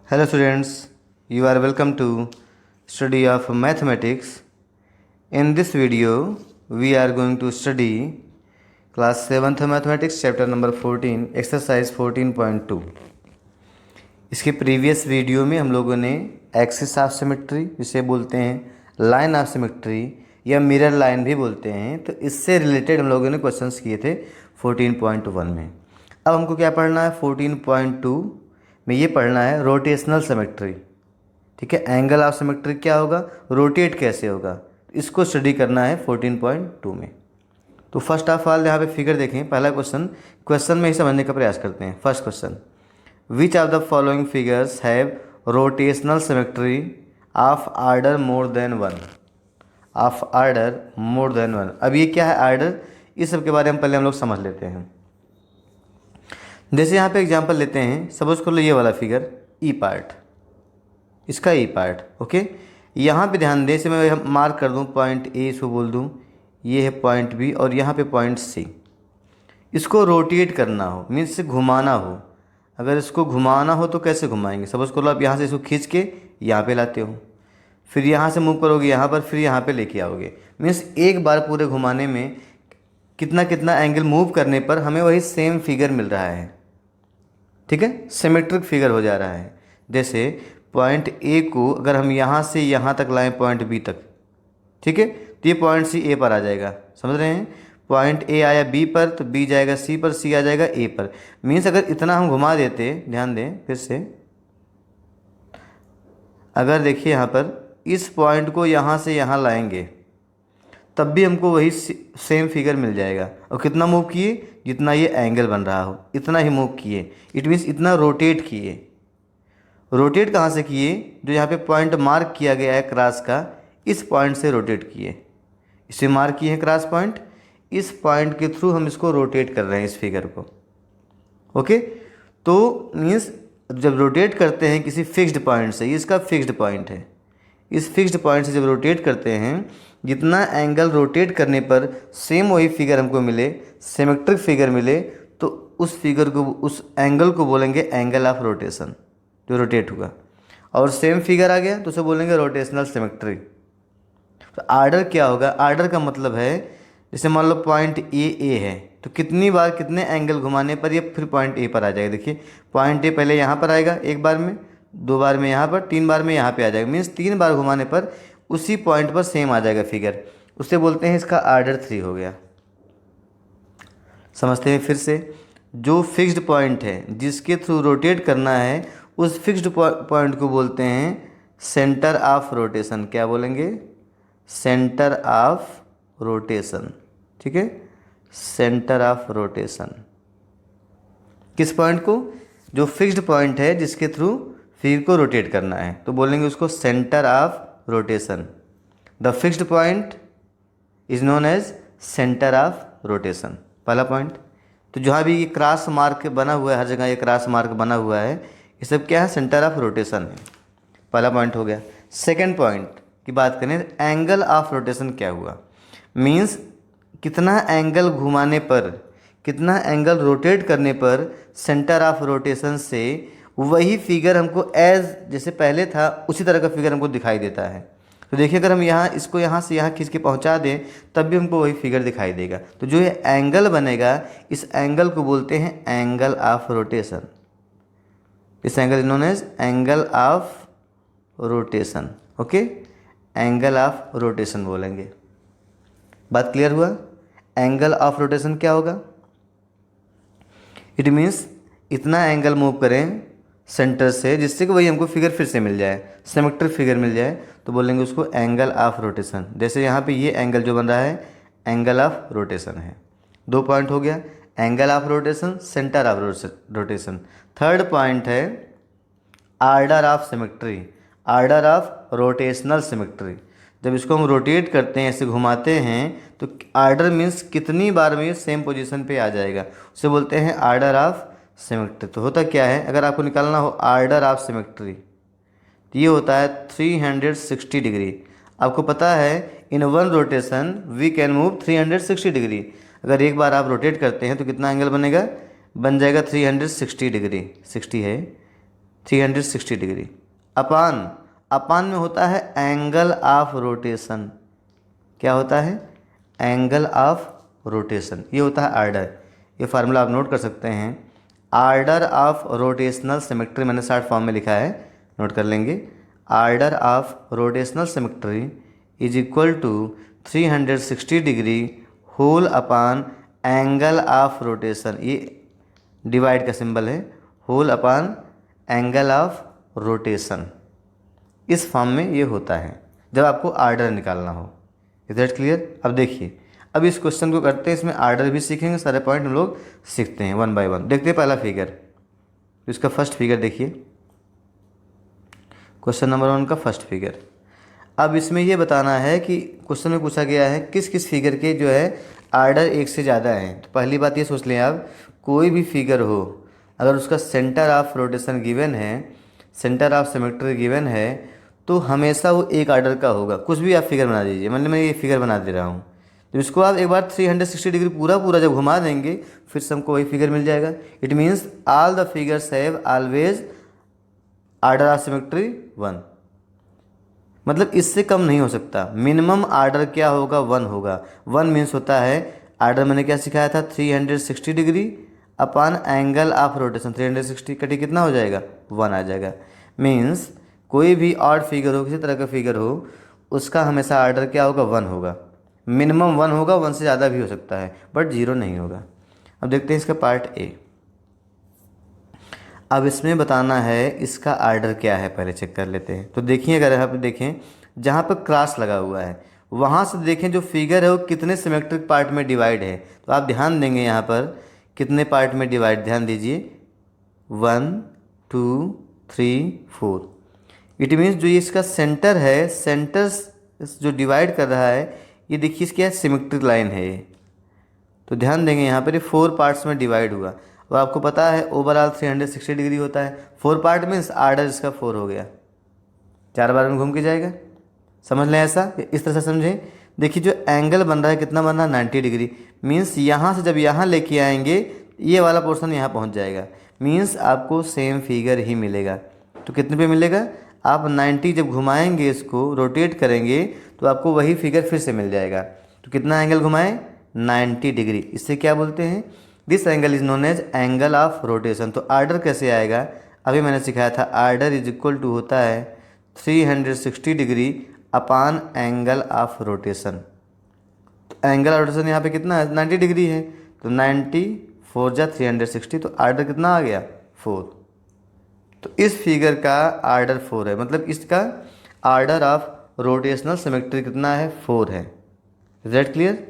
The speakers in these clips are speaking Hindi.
Hello students, you are welcome to study of mathematics. In this video, we are going to study class 7th mathematics chapter number 14 exercise 14.2. इसके प्रीवियस वीडियो में हम लोगों ने एक्सिस ऑफ सिमेट्री जिसे बोलते हैं लाइन ऑफ सिमेट्री या मिरर लाइन भी बोलते हैं, तो इससे रिलेटेड हम लोगों ने क्वेश्चंस किए थे 14.1 में। अब हमको क्या पढ़ना है 14.2 में, ये पढ़ना है रोटेशनल सिमेट्री। ठीक है, एंगल ऑफ सिमेट्री क्या होगा, रोटेट कैसे होगा, इसको स्टडी करना है 14.2 में। तो फर्स्ट ऑफ ऑल यहाँ पे फिगर देखें, पहला क्वेश्चन में ही समझने का प्रयास करते हैं। First question, which of the following figures have rotational symmetry of order more then one. Of order more then one, अब ये क्या है आर्डर, इस सब के बारे में पहले हम लोग समझ लेते हैं। जैसे यहाँ पे एग्जांपल लेते हैं, सपोज कर लो ये वाला फिगर ई पार्ट, इसका ई पार्ट। ओके, यहाँ पे ध्यान दें, इसे मैं मार्क कर दूँ पॉइंट ए, इसको बोल दूँ ये है पॉइंट बी और यहाँ पे पॉइंट सी। इसको रोटेट करना हो मीन्स इसे घुमाना हो। अगर इसको घुमाना हो तो कैसे घुमाएंगे, सपोज कर लो आप यहाँ से इसको खींच के यहाँ पे लाते हो, फिर यहाँ से मूव करोगे यहाँ पर, फिर यहाँ पे लेके आओगे। मीन्स एक बार पूरे घुमाने में कितना कितना एंगल मूव करने पर हमें वही सेम फिगर मिल रहा है। ठीक है, सिमेट्रिक फिगर हो जा रहा है। जैसे पॉइंट ए को अगर हम यहाँ से यहाँ तक लाएं पॉइंट बी तक, ठीक है, तो ये पॉइंट सी ए पर आ जाएगा। समझ रहे हैं, पॉइंट ए आया बी पर तो बी जाएगा सी पर, सी आ जाएगा ए पर। मीन्स अगर इतना हम घुमा देते, ध्यान दें फिर से, अगर देखिए यहाँ पर इस पॉइंट को यहाँ से यहाँ लाएंगे तब भी हमको वही सेम फिगर मिल जाएगा। और कितना मूव किए, जितना ये एंगल बन रहा हो इतना ही मूव किए। इट मीन्स इतना रोटेट किए। रोटेट कहाँ से किए, जो यहाँ पे पॉइंट मार्क किया गया है क्रॉस का, इस पॉइंट से रोटेट किए। इसे मार्क किए हैं क्रॉस पॉइंट, इस पॉइंट के थ्रू हम इसको रोटेट कर रहे हैं इस फिगर को। ओके, तो मीन्स जब रोटेट करते हैं किसी फिक्स्ड पॉइंट से, ये इसका फिक्स्ड पॉइंट है, इस फिक्स्ड पॉइंट से जब रोटेट करते हैं, जितना एंगल रोटेट करने पर सेम वही फिगर हमको मिले, सिमेट्रिक फिगर मिले, तो उस फिगर को, उस एंगल को बोलेंगे एंगल ऑफ रोटेशन, जो रोटेट हुआ। और सेम फिगर आ गया तो उसे बोलेंगे रोटेशनल सिमेट्री। तो आर्डर क्या होगा, आर्डर का मतलब है जैसे मान लो पॉइंट ए है, तो कितनी बार कितने एंगल घुमाने पर ये फिर पॉइंट ए पर आ जाएगा। देखिए पॉइंट ए पहले यहाँ पर आएगा एक बार में, दो बार में यहाँ पर, तीन बार में यहाँ पे आ जाएगा। मीन्स तीन बार घुमाने पर उसी पॉइंट पर सेम आ जाएगा फिगर, उससे बोलते हैं इसका आर्डर 3 हो गया। समझते हैं फिर से, जो फिक्स्ड पॉइंट है जिसके थ्रू रोटेट करना है, उस फिक्स्ड पॉइंट को बोलते हैं सेंटर ऑफ रोटेशन। क्या बोलेंगे, सेंटर ऑफ रोटेशन। ठीक है, सेंटर ऑफ रोटेशन। किस पॉइंट को, जो फिक्स्ड पॉइंट है जिसके थ्रू फिगर को रोटेट करना है, तो बोलेंगे उसको centre of rotation. The fixed point is known as centre of rotation, पहला पॉइंट। तो जहाँ भी ये क्रॉस मार्क बना हुआ है, हर जगह ये क्रॉस मार्क बना हुआ है, ये सब क्या है, सेंटर ऑफ रोटेशन है। पहला पॉइंट हो गया। सेकंड पॉइंट की बात करें, एंगल ऑफ रोटेशन क्या हुआ, मीन्स कितना एंगल घुमाने पर, कितना एंगल रोटेट करने पर सेंटर ऑफ रोटेशन से वही फिगर हमको एज जैसे पहले था उसी तरह का फिगर हमको दिखाई देता है। तो देखिए अगर हम यहाँ इसको यहाँ से यहाँ खींच के पहुँचा दें तब भी हमको वही फिगर दिखाई देगा। तो जो ये एंगल बनेगा, इस एंगल को बोलते हैं एंगल ऑफ रोटेशन। इस angle is known as angle of rotation. Okay, angle of rotation बोलेंगे। बात क्लियर हुआ, एंगल ऑफ रोटेशन क्या होगा, इट मीन्स इतना एंगल मूव करें सेंटर से जिससे कि वही हमको फिगर फिर से मिल जाए, सिमेट्रिक फिगर मिल जाए, तो बोलेंगे उसको एंगल ऑफ रोटेशन। जैसे यहाँ पे ये एंगल जो बन रहा है एंगल ऑफ रोटेशन है। दो पॉइंट हो गया, angle of rotation, center of rotation. Third point है order of symmetry, order of rotational symmetry. जब इसको हम रोटेट करते हैं, ऐसे घुमाते हैं, तो आर्डर मीन्स कितनी बार में सेम पोजीशन पे आ जाएगा, उसे बोलते हैं आर्डर ऑफ सिमेट्री। तो होता क्या है, अगर आपको निकालना हो आर्डर ऑफ सिमेट्री, तो ये होता है 360 डिग्री। आपको पता है in one rotation we can move 360 degree. अगर एक बार आप रोटेट करते हैं तो कितना एंगल बनेगा, बन जाएगा 360 डिग्री। 60 है, 360 डिग्री। अपान, अपान में होता है एंगल ऑफ रोटेशन। क्या होता है? Angle of rotation. ये होता है आर्डर। ये फार्मूला आप नोट कर सकते हैं। आर्डर ऑफ रोटेशनल सिमेट्री मैंने शॉर्ट फॉर्म में लिखा है, नोट कर लेंगे। Order of rotational symmetry is equal to 360 degree whole upon angle of rotation. ये डिवाइड का सिंबल है, whole upon angle of rotation. इस फॉर्म में ये होता है जब आपको आर्डर निकालना हो। Is that clear? अब देखिए, अब इस क्वेश्चन को करते हैं, इसमें आर्डर भी सीखेंगे, सारे पॉइंट हम लोग सीखते हैं वन बाय वन। देखते हैं पहला फिगर, तो इसका फर्स्ट फिगर देखिए, क्वेश्चन नंबर 1 का फर्स्ट फिगर। अब इसमें ये बताना है कि क्वेश्चन में पूछा गया है किस किस फिगर के जो है आर्डर एक से ज़्यादा हैं। तो पहली बात ये सोच लें आप, कोई भी फिगर हो अगर उसका सेंटर ऑफ रोटेशन गिवन है, सेंटर ऑफ सिमेट्री गिवन है, तो हमेशा वो एक आर्डर का होगा। कुछ भी आप फिगर बना दीजिए, मतलब मैं ये फिगर बना दे रहा हूँ, तो इसको आप एक बार 360 डिग्री पूरा पूरा जब घुमा देंगे फिर से हमको वही फिगर मिल जाएगा। It means all the figures have always order of symmetry 1। मतलब इससे कम नहीं हो सकता। मिनिमम आर्डर क्या होगा? 1 होगा। 1 मीन्स होता है आर्डर, मैंने क्या सिखाया था? 360 degree upon angle of rotation. 360 कटी कितना हो जाएगा? 1 आ जाएगा। मीन्स कोई भी ऑड फिगर हो, किसी तरह का फिगर हो, उसका हमेशा आर्डर क्या होगा? 1 होगा। मिनिमम 1 होगा, 1 से ज़्यादा भी हो सकता है, बट 0 नहीं होगा। अब देखते हैं इसका पार्ट ए। अब इसमें बताना है इसका आर्डर क्या है, पहले चेक कर लेते हैं। तो देखिए, अगर यहाँ पे देखें जहाँ पर क्रॉस लगा हुआ है वहाँ से देखें जो फिगर है वो कितने सिमेट्रिक पार्ट में डिवाइड है। तो आप ध्यान देंगे यहाँ पर कितने पार्ट में डिवाइड, ध्यान दीजिए, 1 2 3 4। इट मीन्स जो ये इसका सेंटर है, सेंटर जो डिवाइड कर रहा है, ये देखिए इसकी सिमेट्रिक लाइन है ये। तो ध्यान देंगे यहाँ पर ये 4 पार्ट्स में डिवाइड हुआ। और आपको पता है ओवरऑल 360 डिग्री होता है। 4 पार्ट मीन्स आर्डर इसका 4 हो गया, 4 बार में घूम के जाएगा। समझ लें ऐसा, इस तरह से समझें। देखिए जो एंगल बन रहा है कितना बन रहा है? 90 डिग्री। मीन्स यहाँ से जब यहाँ लेके आएंगे ये वाला पोर्शन यहाँ पहुँच जाएगा। मीन्स आपको सेम फिगर ही मिलेगा। तो कितने पे मिलेगा? आप 90 जब घुमाएंगे, इसको रोटेट करेंगे, तो आपको वही फिगर फिर से मिल जाएगा। तो कितना एंगल घुमाएं? 90 डिग्री। इससे क्या बोलते हैं? This angle is known as angle of rotation. तो आर्डर कैसे आएगा? अभी मैंने सिखाया था, आर्डर इज इक्वल टू होता है 360 degree upon angle of rotation. तो एंगल ऑफ रोटेशन यहाँ पे कितना है? 90 डिग्री है। तो 90 4 जा 360, तो आर्डर कितना आ गया? 4। तो इस फिगर का आर्डर 4 है, मतलब इसका आर्डर ऑफ रोटेशनल सिमेट्री कितना है? 4 है। Is that clear?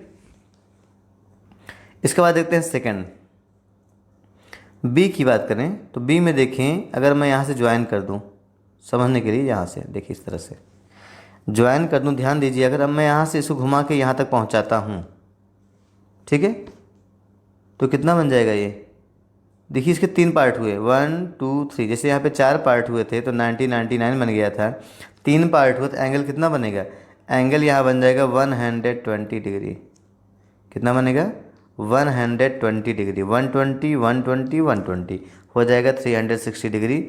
इसके बाद देखते हैं सेकंड, बी की बात करें। तो बी में देखें, अगर मैं यहाँ से ज्वाइन कर दूँ, समझने के लिए यहाँ से देखिए इस तरह से ज्वाइन कर दूँ, ध्यान दीजिए। अगर अब मैं यहाँ से इसको घुमा के यहाँ तक पहुँचाता हूँ, ठीक है, तो कितना बन जाएगा ये? देखिए इसके 3 पार्ट हुए, 1 2 3। जैसे यहाँ पे 4 पार्ट हुए थे तो 90 99 बन गया था। 3 पार्ट हुआ तो एंगल कितना बनेगा? एंगल यहाँ बन जाएगा 120 डिग्री। कितना बनेगा? 120 डिग्री। 120 120 120 हो जाएगा 360 डिग्री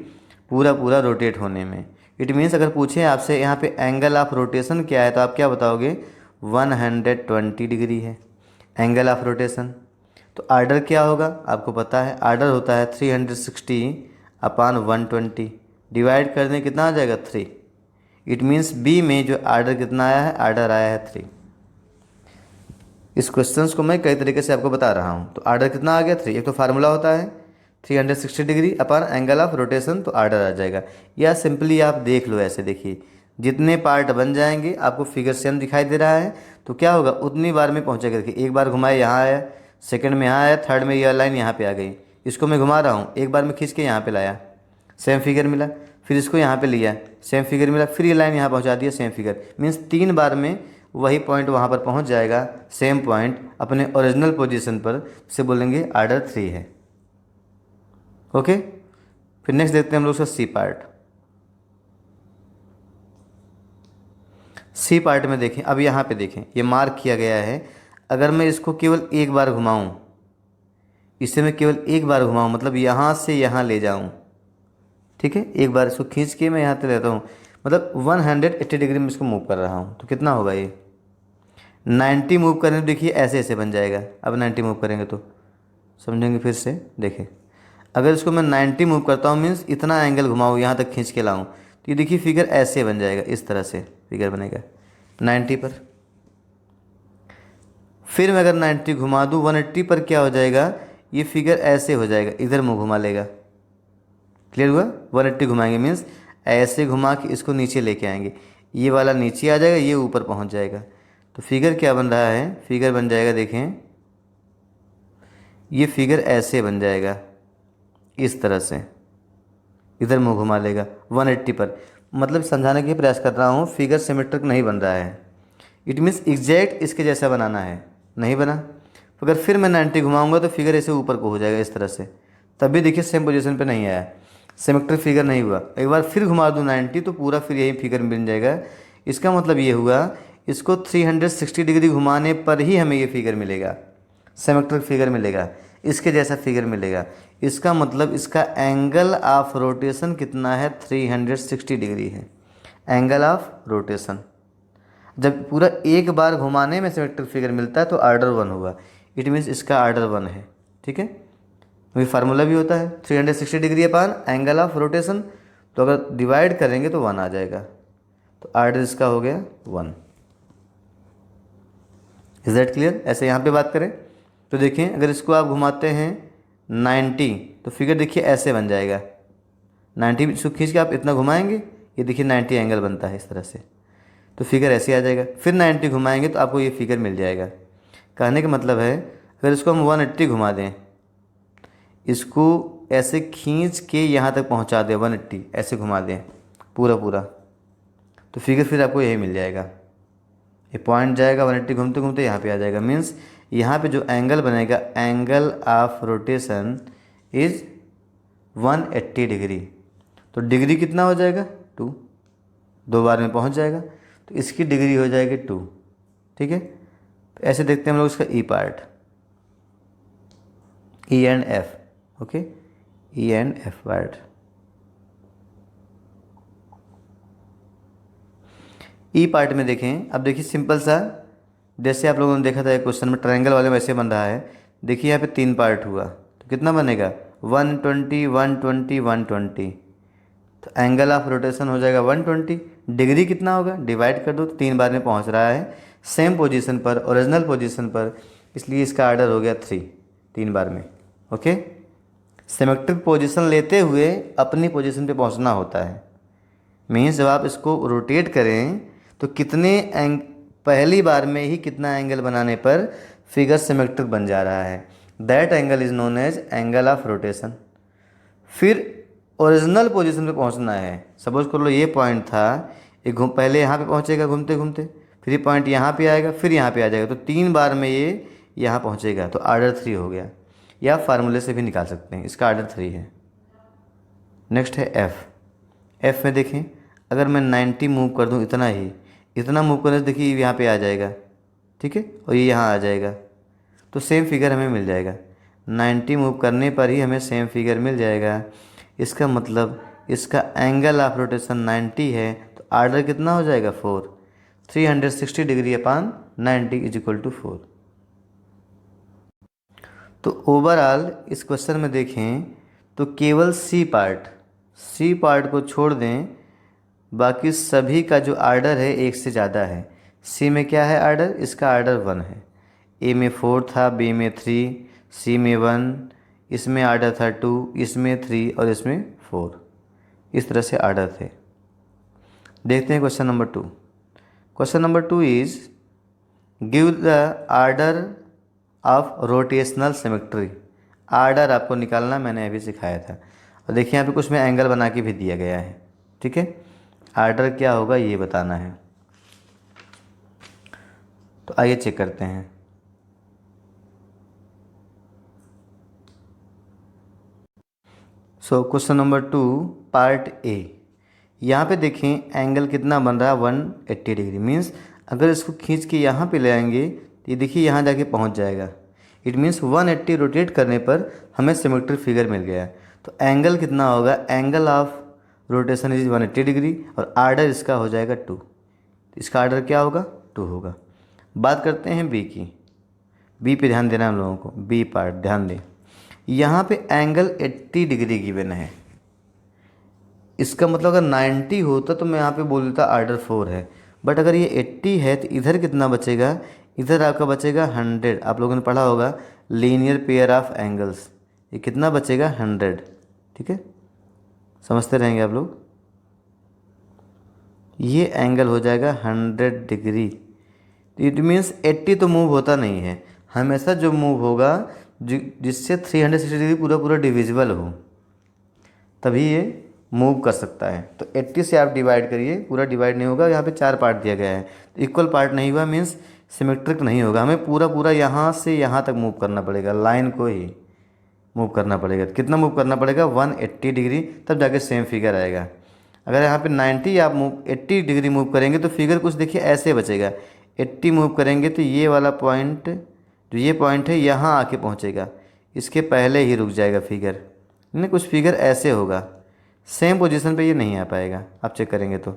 पूरा पूरा रोटेट होने में। इट मीन्स अगर पूछे आपसे यहाँ पे एंगल ऑफ रोटेशन क्या है, तो आप क्या बताओगे? 120 डिग्री है एंगल ऑफ रोटेशन। तो आर्डर क्या होगा? आपको पता है आर्डर होता है 360 अपान 120, डिवाइड कर दें कितना आ जाएगा? 3। इट मीन्स बी में जो आर्डर कितना आया है? आर्डर आया है 3। इस क्वेश्चंस को मैं कई तरीके से आपको बता रहा हूँ। तो आर्डर कितना आ गया? 3। एक तो फार्मूला होता है 360 degree upon angle of rotation, तो आर्डर आ जाएगा। या सिंपली आप देख लो, ऐसे देखिए, जितने पार्ट बन जाएंगे आपको फिगर सेम दिखाई दे रहा है, तो क्या होगा? उतनी बार में पहुँचेगा। देखिए एक बार घुमाए यहाँ आया, सेकंड में यहाँ आया, थर्ड में यह लाइन यहाँ पे आ गई। इसको मैं घुमा रहा हूँ, एक बार में खींच के यहाँ पे लाया, सेम फिगर मिला। फिर इसको यहाँ पे लिया, सेम फिगर मिला। फिर ये लाइन यहाँ पहुँचा दिया, सेम फिगर। मीन्स 3 बार में वही पॉइंट वहाँ पर पहुँच जाएगा, सेम पॉइंट अपने ओरिजिनल पोजीशन पर। से बोलेंगे आर्डर 3 है। ओके, फिर नेक्स्ट देखते हैं हम लोग उसका सी पार्ट। सी पार्ट में देखें, अब यहाँ पे देखें, ये मार्क किया गया है। अगर मैं इसको केवल एक बार घुमाऊँ, इसे मैं केवल एक बार घुमाऊँ, मतलब यहाँ से यहाँ ले जाऊँ, ठीक है, एक बार इसको खींच के मैं यहाँ तक लेता हूँ, मतलब 180 डिग्री में इसको मूव कर रहा हूँ, तो कितना होगा ये 90 मूव करें तो देखिए ऐसे ऐसे बन जाएगा। अब 90 मूव करेंगे तो समझेंगे फिर से। देखिए अगर इसको मैं 90 मूव करता हूँ मीन्स इतना एंगल घुमाऊँ, यहाँ तक खींच के लाऊँ, तो ये देखिए फिगर ऐसे बन जाएगा, इस तरह से फिगर बनेगा 90 पर। फिर मैं अगर 90 घुमा दूँ 180 पर, क्या हो जाएगा, ये फिगर ऐसे हो जाएगा, इधर मुँह घुमा लेगा। क्लियर हुआ, 180 घुमाएंगे मीन्स ऐसे घुमा के इसको नीचे लेके आएंगे, ये वाला नीचे आ जाएगा, ये ऊपर पहुंच जाएगा। तो फिगर क्या बन रहा है, फिगर बन जाएगा, देखें ये फिगर ऐसे बन जाएगा, इस तरह से इधर मुंह घुमा लेगा 180 पर। मतलब समझाने के प्रयास कर रहा हूँ, फिगर सिमेट्रिक नहीं बन रहा है, इट मीन्स एग्जैक्ट इसके जैसा बनाना है, नहीं बना। अगर फिर मैं 90 घुमाऊंगा तो फिगर ऐसे ऊपर को हो जाएगा इस तरह से, तब भी देखिए सेम पोजीशन पे नहीं आया, सिमेट्रिक फिगर नहीं हुआ। एक बार फिर घुमा दूँ 90 तो पूरा फिर यही फिगर बन जाएगा। इसका मतलब ये हुआ इसको 360 डिग्री घुमाने पर ही हमें ये फिगर मिलेगा, सिमेट्रिक फिगर मिलेगा, इसके जैसा फिगर मिलेगा। इसका मतलब इसका एंगल ऑफ रोटेशन कितना है, 360 डिग्री है एंगल ऑफ रोटेशन। जब पूरा एक बार घुमाने में सिमेट्रिक फिगर मिलता है तो ऑर्डर 1 हुआ, इट मीन्स इसका ऑर्डर 1 है। ठीक है, वही फार्मूला भी होता है 360 degree upon angle of rotation, तो अगर डिवाइड करेंगे तो 1 आ जाएगा, तो ऑर्डर इसका हो गया 1। Is that clear. ऐसे यहाँ पे बात करें तो देखें अगर इसको आप घुमाते हैं 90 तो फिगर देखिए ऐसे बन जाएगा, 90 इसको खींच के आप इतना घुमाएंगे, ये देखिए 90 एंगल बनता है इस तरह से, तो फिगर ऐसे आ जाएगा। फिर 90 घुमाएंगे तो आपको ये फिगर मिल जाएगा। कहने का मतलब है अगर इसको हम 180 घुमा दें, इसको ऐसे खींच के यहाँ तक पहुँचा दें 180, ऐसे घुमा दें पूरा पूरा, तो फिगर फिर आपको यही मिल जाएगा, ये पॉइंट जाएगा 180 घूमते घूमते यहाँ पे आ जाएगा। मीन्स यहाँ पे जो एंगल बनेगा, angle of rotation is 180 degree. तो डिग्री कितना हो जाएगा 2, 2 बार में पहुँच जाएगा, तो इसकी डिग्री हो जाएगी 2। ठीक है, तो ऐसे देखते हैं हम लोग इसका E part, E and F. Okay, E and F part. E part में देखें, अब देखिए सिंपल सा, जैसे आप लोगों ने देखा था एक क्वेश्चन में ट्रायंगल वाले में ऐसे बन रहा है। देखिए यहाँ पे 3 पार्ट हुआ तो कितना बनेगा 120 120 120, तो एंगल ऑफ रोटेशन हो जाएगा 120। डिग्री कितना होगा, डिवाइड कर दो तो 3 बार में पहुँच रहा है सेम पोजीशन पर, ओरिजिनल पोजीशन पर, इसलिए इसका ऑर्डर हो गया 3, 3 बार में। ओके, सिमेट्रिक पोजीशन लेते हुए अपनी पोजीशन पे पहुंचना होता है। मीन्स जब आप इसको रोटेट करें तो पहली बार में ही कितना एंगल बनाने पर फिगर सिमेट्रिक बन जा रहा है, that angle is known as angle of rotation. फिर ओरिजिनल पोजीशन पे पहुंचना है। सपोज कर लो ये पॉइंट था, ये पहले यहाँ पे पहुंचेगा घूमते घूमते, फिर ये पॉइंट यहाँ पे आएगा, फिर यहाँ पे आ जाएगा, तो 3 बार में ये यहाँ पहुँचेगा, तो ऑर्डर 3 हो गया। या फार्मूले से भी निकाल सकते हैं, इसका ऑर्डर 3 है। नेक्स्ट है एफ़। एफ़ में देखें अगर मैं 90 मूव कर दूं, इतना मूव करने से देखिए यहाँ पे आ जाएगा, ठीक है, और ये यहाँ आ जाएगा, तो सेम फिगर हमें मिल जाएगा। 90 मूव करने पर ही हमें सेम फिगर मिल जाएगा। इसका मतलब इसका एंगल ऑफ रोटेशन 90 है, तो ऑर्डर कितना हो जाएगा 4, 360 degree upon 90 is equal to 4। तो ओवरऑल इस क्वेश्चन में देखें तो केवल सी पार्ट को छोड़ दें, बाकी सभी का जो आर्डर है 1 से ज़्यादा है। सी में क्या है आर्डर, इसका आर्डर 1 है। ए में 4 था, बी में 3, सी में 1, इसमें आर्डर था 2, इसमें 3 और इसमें 4। इस तरह से आर्डर थे। देखते हैं question number 2। Question number 2 is give the order of rotational symmetry. Order आपको निकालना मैंने अभी सिखाया था, और देखिए यहाँ पे कुछ में एंगल बना के भी दिया गया है। ठीक है, आर्डर क्या होगा ये बताना है, तो आइए चेक करते हैं। So question number 2 part A, यहाँ पे देखें एंगल कितना बन रहा है 180 डिग्री। मीन्स अगर इसको खींच के यहाँ पे ले आएंगे तो ये देखिए यहाँ जाके पहुँच जाएगा। इट मीन्स 180 रोटेट करने पर हमें सिमेट्रिक फिगर मिल गया। तो एंगल कितना होगा, angle of rotation is 180 degree और आर्डर इसका हो जाएगा 2। इसका आर्डर क्या होगा? 2 होगा। बात करते हैं बी की। बी पे ध्यान देना हम लोगों को, बी पार्ट ध्यान दें। यहाँ पे एंगल 80 डिग्री गिवन है। इसका मतलब अगर 90 होता तो मैं यहाँ पे बोल देता आर्डर 4 है, बट अगर ये 80 है तो इधर कितना बचेगा? इधर आपका बचेगा 100। आप लोगों ने पढ़ा होगा लीनियर पेयर ऑफ एंगल्स, ये कितना बचेगा? 100। ठीक है, समझते रहेंगे आप लोग। ये एंगल हो जाएगा 100 डिग्री। इट मीन्स 80 तो मूव होता नहीं है, हमेशा जो मूव होगा जिससे 360 डिग्री पूरा पूरा डिविजिबल हो तभी ये मूव कर सकता है। तो 80 से आप डिवाइड करिए, पूरा डिवाइड नहीं होगा, यहाँ पे 4 पार्ट दिया गया है तो इक्वल पार्ट नहीं हुआ, मीन्स सिमेट्रिक नहीं होगा। हमें पूरा पूरा यहाँ से यहाँ तक मूव करना पड़ेगा, लाइन को ही मूव करना पड़ेगा। कितना मूव करना पड़ेगा? 180 डिग्री, तब जाके सेम फिगर आएगा। अगर यहाँ पे 90 आप 80 डिग्री मूव करेंगे तो फिगर कुछ देखिए ऐसे बचेगा। 80 मूव करेंगे तो ये वाला पॉइंट, जो ये पॉइंट है यहाँ आके पहुँचेगा, इसके पहले ही रुक जाएगा फिगर, नहीं कुछ फिगर ऐसे होगा, सेम पोजीशन पे ये नहीं आ पाएगा। आप चेक करेंगे तो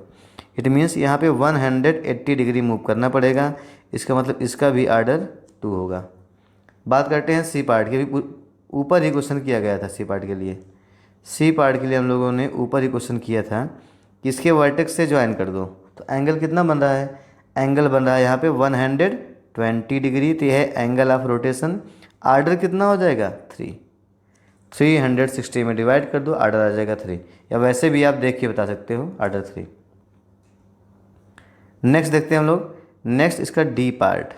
इट मीन्स यहाँ पे 180 डिग्री मूव करना पड़ेगा। इसका मतलब इसका भी आर्डर 2 होगा। बात करते हैं सी पार्ट की। भी ऊपर ही क्वेश्चन किया गया था सी पार्ट के लिए। सी पार्ट के लिए हम लोगों ने ऊपर ही क्वेश्चन किया था कि इसके वर्टेक्स से ज्वाइन कर दो, तो एंगल कितना बन रहा है? एंगल बन रहा है यहाँ पे 120 डिग्री, तो यह है एंगल ऑफ रोटेशन। आर्डर कितना हो जाएगा? 3। 360 में डिवाइड कर दो, आर्डर आ जाएगा 3, या वैसे भी आप देख के बता सकते हो आर्डर 3। नेक्स्ट देखते हैं हम लोग। नेक्स्ट इसका डी पार्ट।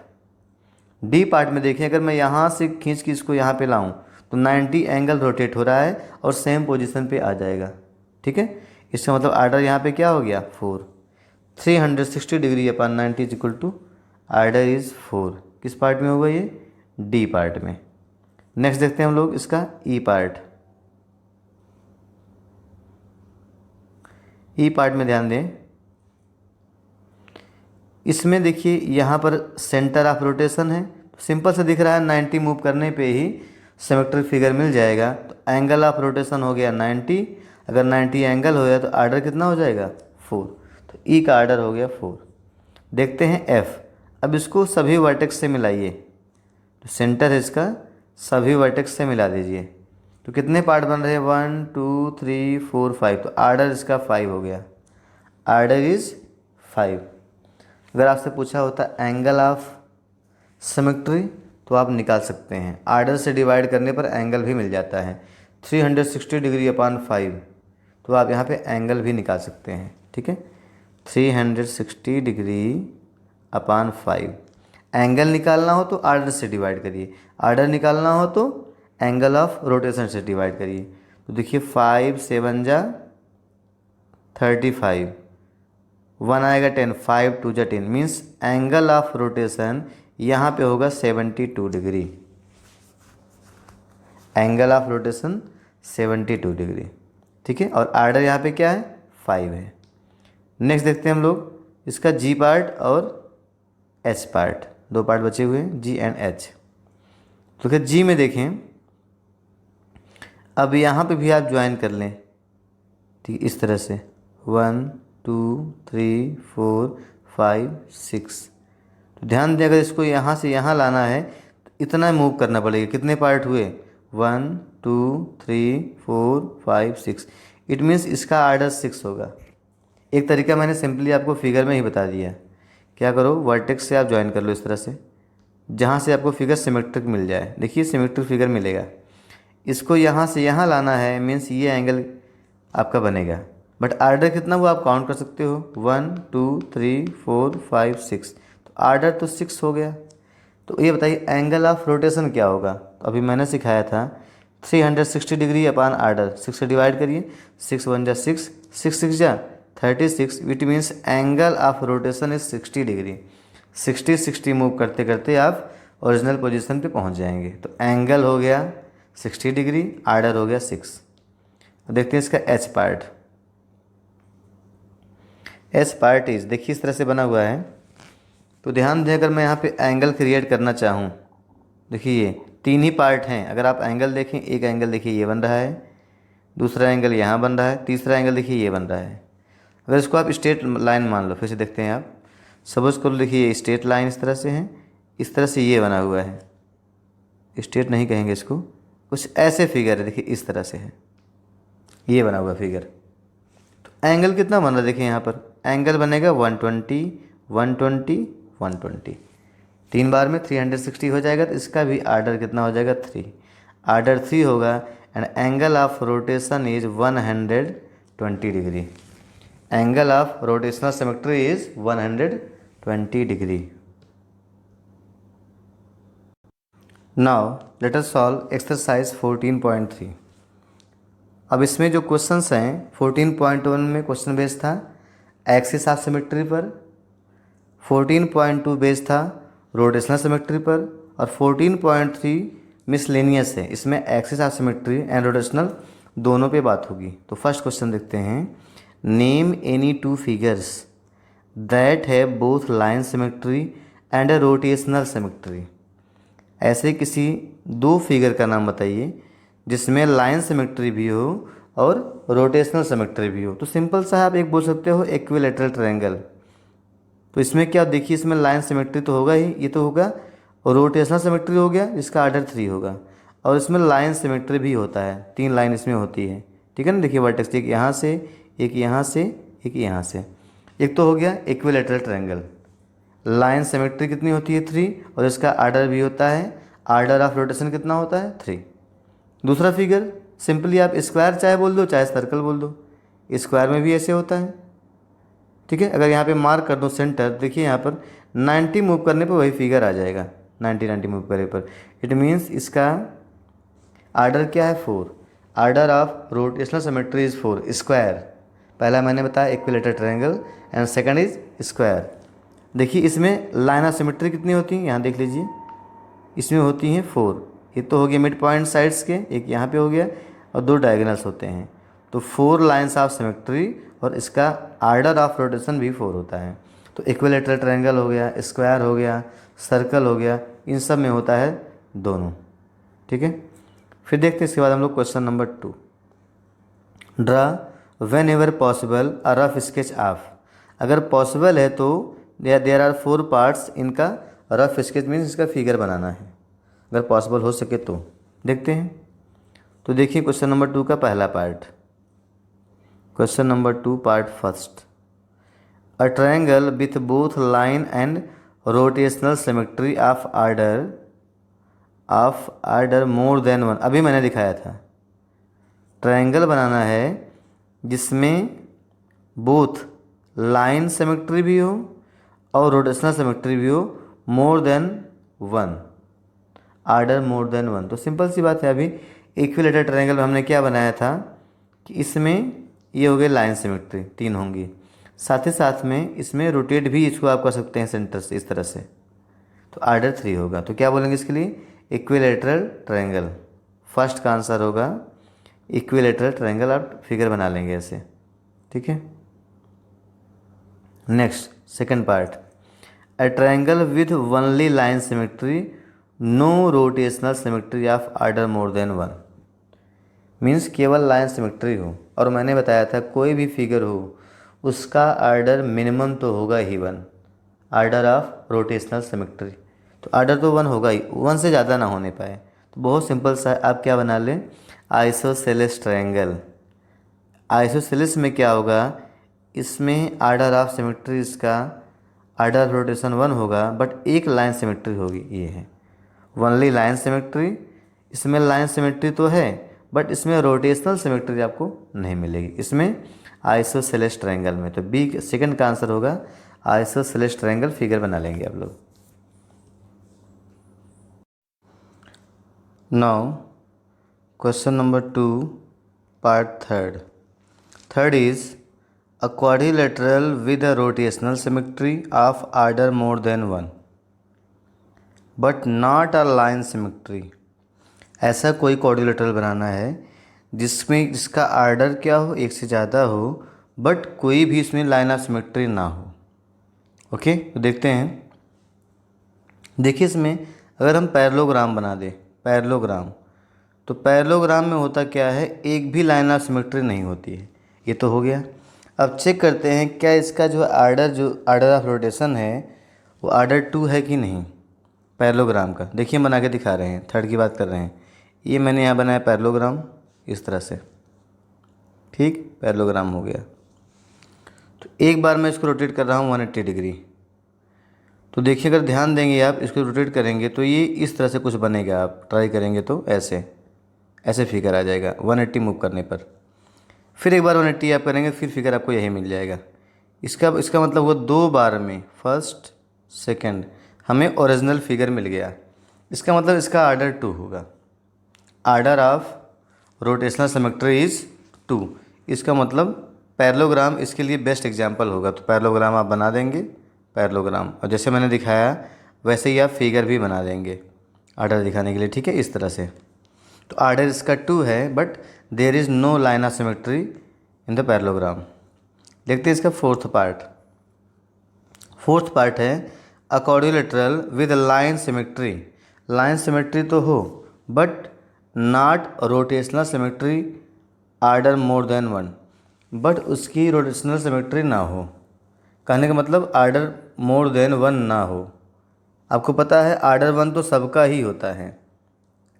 डी पार्ट में देखिए, अगर मैं यहाँ से खींच के इसको यहाँ पे लाऊं तो 90 एंगल रोटेट हो रहा है और सेम पोजीशन पे आ जाएगा। ठीक है, इसका मतलब आर्डर यहाँ पे क्या हो गया? 4। 360 degree upon 90 is equal to order is 4। किस पार्ट में होगा ये? डी पार्ट में। नेक्स्ट देखते हैं हम लोग इसका ई पार्ट। ई पार्ट में ध्यान दें, इसमें देखिए यहाँ पर सेंटर ऑफ रोटेशन है, सिंपल से दिख रहा है 90 मूव करने पे ही सिमेट्रिक फिगर मिल जाएगा। तो एंगल ऑफ रोटेशन हो गया 90, अगर 90 एंगल हो गया तो आर्डर कितना हो जाएगा? 4। तो ई का आर्डर हो गया 4। देखते हैं एफ। अब इसको सभी वर्टेक्स से मिलाइए, तो सेंटर है इसका, सभी वर्टेक्स से मिला दीजिए। तो कितने पार्ट बन रहे हैं? 1 2 3 4 5, तो आर्डर इसका 5 हो गया। Order is 5। अगर आपसे पूछा होता एंगल ऑफ सिमेट्री तो आप निकाल सकते हैं, आर्डर से डिवाइड करने पर एंगल भी मिल जाता है। 360 डिग्री अपान 5, तो आप यहाँ पे एंगल भी निकाल सकते हैं। ठीक है, 360 डिग्री अपान 5। एंगल निकालना हो तो आर्डर से डिवाइड करिए, आर्डर निकालना हो तो एंगल ऑफ रोटेशन से डिवाइड करिए। तो देखिए 5 7 जा 35, 1 आएगा 10, 5 2 जा 10, मीन्स एंगल ऑफ रोटेशन यहाँ पे होगा 72 degree. Angle of rotation 72 degree. ठीक है, और आर्डर यहाँ पे क्या है? 5 है। नेक्स्ट देखते हैं हम लोग इसका जी पार्ट और एच पार्ट। 2 पार्ट बचे हुए हैं, जी एंड एच। तो क्या जी में देखें, अब यहाँ पे भी आप ज्वाइन कर लें। ठीक है, इस तरह से 1 2 3 4 5 6। तो ध्यान दें, अगर इसको यहाँ से यहाँ लाना है तो इतना मूव करना पड़ेगा। कितने पार्ट हुए? 1 2 3 4 5 6। इट मीन्स इसका आर्डर 6 होगा। एक तरीका मैंने सिंपली आपको फिगर में ही बता दिया। क्या करो, वर्टेक्स से आप ज्वाइन कर लो इस तरह से, जहाँ से आपको फिगर सिमेट्रिक मिल जाए। देखिए सिमेट्रिक फिगर मिलेगा। इसको यहाँ से यहाँ लाना है, मीन्स ये एंगल आपका बनेगा, बट आर्डर कितना वो आप काउंट कर सकते हो। 1 2 3 4 5 6, तो आर्डर तो 6 हो गया। तो ये बताइए एंगल ऑफ रोटेशन क्या होगा? तो अभी मैंने सिखाया था 360 डिग्री अपान आर्डर, 6 से डिवाइड करिए, 6 1 जा 6, 6 6 जा 36, which means angle of rotation is 60 degree. 60 60 move करते करते आप ओरिजिनल पोजीशन पे पहुंच जाएंगे। तो एंगल हो गया 60 डिग्री, आर्डर हो गया 6। देखते हैं इसका H part. H part is, देखिए इस तरह से बना हुआ है। तो ध्यान दें, अगर मैं यहाँ पे एंगल क्रिएट करना चाहूँ, देखिए ये 3 ही पार्ट हैं। अगर आप एंगल देखें, एक एंगल देखिए ये बन रहा है, दूसरा एंगल यहाँ बन रहा है, तीसरा एंगल देखिए ये बन रहा है। अगर इसको आप स्ट्रेट लाइन मान लो, फिर से देखते हैं आप, सपोज कर लो देखिए ये स्ट्रेट लाइन इस तरह से है, इस तरह से ये बना हुआ है, स्ट्रेट नहीं कहेंगे इसको, कुछ ऐसे फिगर है देखिए इस तरह से है, ये बना हुआ फिगर। तो एंगल कितना बन रहा है देखिए यहाँ पर, एंगल बनेगा 120 120 120, 3 बार में 360 हो जाएगा। तो इसका भी आर्डर कितना हो जाएगा, 3, आर्डर 3 होगा। And angle of rotation is 120 degree, angle of rotational symmetry is 120 degree. Now let us solve exercise 14.3। अब इसमें जो क्वेश्चंस हैं 14.1 में क्वेश्चन बेस्ड था एक्सिस ऑफ सिमेट्री पर, 14.2 बेस्ड था रोटेशनल सिमेट्री पर, और 14.3 मिसलेनियस है, इसमें axis of symmetry and rotational दोनों पे बात होगी। तो फर्स्ट क्वेश्चन देखते हैं, name any two figures that have both line symmetry and a rotational symmetry. ऐसे किसी दो फिगर का नाम बताइए जिसमें लाइन सिमेट्री भी हो और रोटेशनल सिमेट्री भी हो। तो सिंपल सा आप एक बोल सकते हो इक्विलैटरल ट्रायंगल। तो इसमें क्या देखिए, इसमें लाइन सिमेट्री तो होगा ही, ये तो होगा, और रोटेशनल सिमेट्री हो गया जिसका आर्डर 3 होगा, और इसमें लाइन सिमेट्री भी होता है, 3 लाइन इसमें होती है, ठीक है ना। देखिए वर्टेक्स, एक यहाँ से, एक यहाँ से, एक यहाँ से, एक तो हो गया इक्विलैटरल ट्रायंगल। लाइन सिमेट्री कितनी होती है, 3, और इसका आर्डर भी होता है, आर्डर ऑफ रोटेशन कितना होता है, 3। दूसरा फिगर सिंपली आप स्क्वायर चाहे बोल दो चाहे सर्कल बोल दो, स्क्वायर में भी ऐसे होता है, ठीक है। अगर यहाँ पे मार्क कर दो सेंटर, देखिए यहाँ पर 90 मूव करने पर वही फिगर आ जाएगा, 90 मूव करने पर। इट मीन्स इसका आर्डर क्या है, 4, order of rotational symmetry is 4 square. पहला मैंने बताया equilateral triangle and second is square. देखिए इसमें लाइन ऑफ सिमेट्री कितनी होती है, यहाँ देख लीजिए, इसमें होती हैं 4। ये तो हो गया मिड पॉइंट साइड्स के, एक यहाँ पे हो गया, और 2 डायगोनल्स होते हैं। तो 4 लाइन्स ऑफ सिमेट्री, और इसका आर्डर ऑफ रोटेशन भी 4 होता है। तो इक्विलैटरल ट्रायंगल हो गया, स्क्वायर हो गया, सर्कल हो गया, इन सब में होता है दोनों, ठीक है। फिर देखते हैं इसके बाद हम लोग question number 2, draw when ever possible a rough sketch of. अगर पॉसिबल है तो देयर आर 4 पार्ट्स, इनका रफ स्केच मीन्स इसका फिगर बनाना है, अगर पॉसिबल हो सके तो। देखते हैं, तो देखिए क्वेश्चन नंबर 2 का पहला part, question number 2 part first, a triangle with both line and rotational symmetry of order more than 1। अभी मैंने दिखाया था, ट्रायंगल बनाना है जिसमें बोथ लाइन सिमेट्री भी हो और रोटेशनल सिमेट्री भी हो, मोर देन 1, आर्डर मोर देन 1। तो सिंपल सी बात है, अभी इक्विलैटरल ट्रायंगल में हमने क्या बनाया था कि इसमें ये हो गए लाइन सिमेट्री 3 होंगी, साथ ही साथ में इसमें रोटेट भी इसको आप कर सकते हैं सेंटर से इस तरह से, तो आर्डर 3 होगा। तो क्या बोलेंगे इसके लिए, इक्विलैटरल ट्रायंगल। फर्स्ट का आंसर होगा इक्विलैटरल ट्रायंगल, आप फिगर बना लेंगे ऐसे, ठीक है। Next second part, a triangle with only line symmetry no rotational symmetry of order more than 1। Means केवल लाइन सिमेट्री हो, और मैंने बताया था कोई भी फिगर हो उसका आर्डर मिनिमम तो होगा ही 1, आर्डर ऑफ रोटेशनल सिमेट्री। तो आर्डर तो 1 होगा ही, 1 से ज़्यादा ना होने पाए। तो बहुत सिंपल सा आप क्या बना लें, आइसोसेलेस ट्रायंगल। आइसोसेलेस में क्या होगा, इसमें आर्डर ऑफ सिमेट्री, इसका आर्डर रोटेशन 1 होगा, बट एक लाइन सिमेट्री होगी, ये है ओनली लाइन सिमेट्री। इसमें लाइन सिमेट्री तो है बट इसमें रोटेशनल सिमेट्री आपको नहीं मिलेगी, इसमें आइसोसेलेस ट्रायंगल में। तो बी सेकंड का आंसर होगा आइसोसेलेस ट्रायंगल, फिगर बना लेंगे आप लोग। Now question number 2 part third is a quadrilateral with a rotational symmetry of order more than 1 but not a line symmetry. ऐसा कोई क्वाड्रिलेटरल बनाना है जिसका आर्डर क्या हो, एक से ज़्यादा हो, बट कोई भी इसमें लाइन ऑफ सिमेट्री ना हो। ओके, तो देखते हैं। देखिए इसमें अगर हम पैरेललोग्राम बना दें, पैरेललोग्राम, तो पैरेललोग्राम में होता क्या है, एक भी लाइन ऑफ सिमेट्री नहीं होती है। ये तो हो गया। अब चेक करते हैं क्या इसका जो आर्डर ऑफ रोटेशन है वो आर्डर 2 है कि नहीं पैरेललोग्राम का। देखिए बना के दिखा रहे हैं, थर्ड की बात कर रहे हैं। ये मैंने यहाँ बनाया पैरेललोग्राम इस तरह से, ठीक, पैरेललोग्राम हो गया। तो एक बार मैं इसको रोटेट कर रहा हूँ 180 डिग्री। तो देखिए अगर ध्यान देंगे आप, इसको रोटेट करेंगे तो ये इस तरह से कुछ बनेगा। आप ट्राई करेंगे तो ऐसे ऐसे फिगर आ जाएगा 180 मूव करने पर। फिर एक बार 180 आप करेंगे, फिर फिगर आपको यही मिल जाएगा। इसका मतलब वो 2 बार में, फर्स्ट सेकंड, हमें ओरिजिनल फिगर मिल गया। इसका मतलब इसका आर्डर 2 होगा। Order of rotational symmetry is 2। इसका मतलब पैरेललोग्राम इसके लिए बेस्ट एग्जाम्पल होगा। तो पैरेललोग्राम आप बना देंगे, पैरेललोग्राम, और जैसे मैंने दिखाया वैसे ही आप फिगर भी बना देंगे आर्डर दिखाने के लिए, ठीक है, इस तरह से। तो आर्डर इसका 2 है, but there is no line of symmetry in the parallelogram. देखते हैं इसका फोर्थ पार्ट। फोर्थ पार्ट है a quadrilateral with line symmetry. Line symmetry तो हो but not rotational symmetry order more than 1, but उसकी रोटेशनल सिमेट्री ना हो। कहने का मतलब आर्डर मोर देन 1 ना हो। आपको पता है आर्डर 1 तो सबका ही होता है,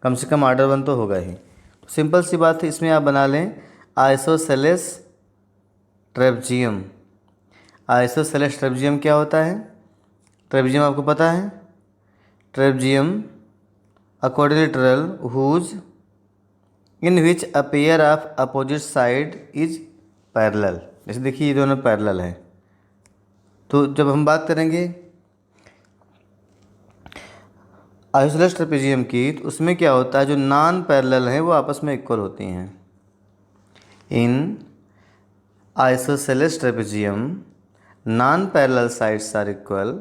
कम से कम आर्डर 1 तो होगा ही। तो सिंपल सी बात है, इसमें आप बना लें आइसोसेलेस ट्रेपजियम। आइसोसेलेस ट्रेपजियम क्या होता है? ट्रेपजियम आपको पता है, trapezium a quadrilateral whose in which a pair of opposite side is parallel. जैसे देखिए ये दोनों पैरेलल हैं। तो जब हम बात करेंगे आइसोसेलेस ट्रेपेजियम की, तो उसमें क्या होता है, जो नॉन पैरेलल हैं वो आपस में इक्वल होती हैं। In isosceles trapezium non parallel sides are equal.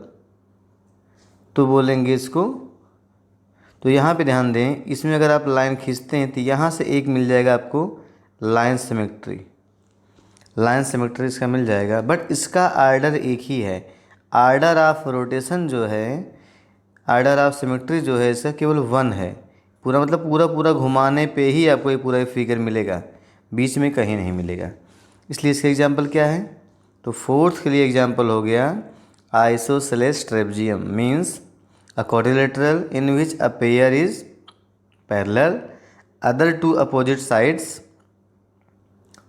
तो बोलेंगे इसको, तो यहाँ पे ध्यान दें, इसमें अगर आप लाइन खींचते हैं तो यहाँ से एक मिल जाएगा आपको लाइन सिमेट्री। लाइन सिमेट्री इसका मिल जाएगा, बट इसका आर्डर एक ही है। आर्डर ऑफ रोटेशन जो है, आर्डर ऑफ सिमेट्री जो है इसका केवल 1 है। पूरा मतलब पूरा घुमाने पे ही आपको ये पूरा फिगर मिलेगा, बीच में कहीं नहीं मिलेगा। इसलिए इसका एग्जांपल क्या है? तो फोर्थ के लिए एग्जांपल हो गया isosceles ट्रेपजियम means a quadrilateral in which a pair is parallel, other two opposite sides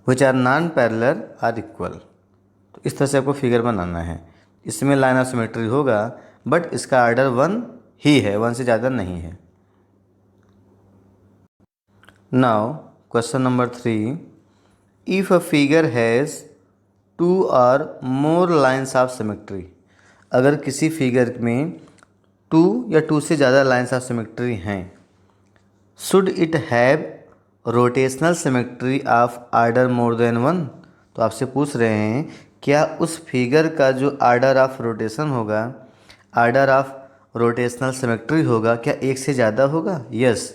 which are non-parallel are equal। तो इस तरह से आपको फिगर बनाना है। इसमें लाइन ऑफ सिमेट्री होगा बट इसका आर्डर 1 ही है, 1 से ज़्यादा नहीं है। Now question number 3, if a figure has 2 or more lines of symmetry। अगर किसी फिगर में 2 या 2 से ज़्यादा लाइन्स ऑफ सिमेट्री हैं, should it have rotational symmetry of order more than 1। तो आपसे पूछ रहे हैं क्या उस फिगर का जो आर्डर ऑफ रोटेशन होगा, आर्डर ऑफ रोटेशनल सिमेट्री होगा, क्या एक से ज़्यादा होगा? यस।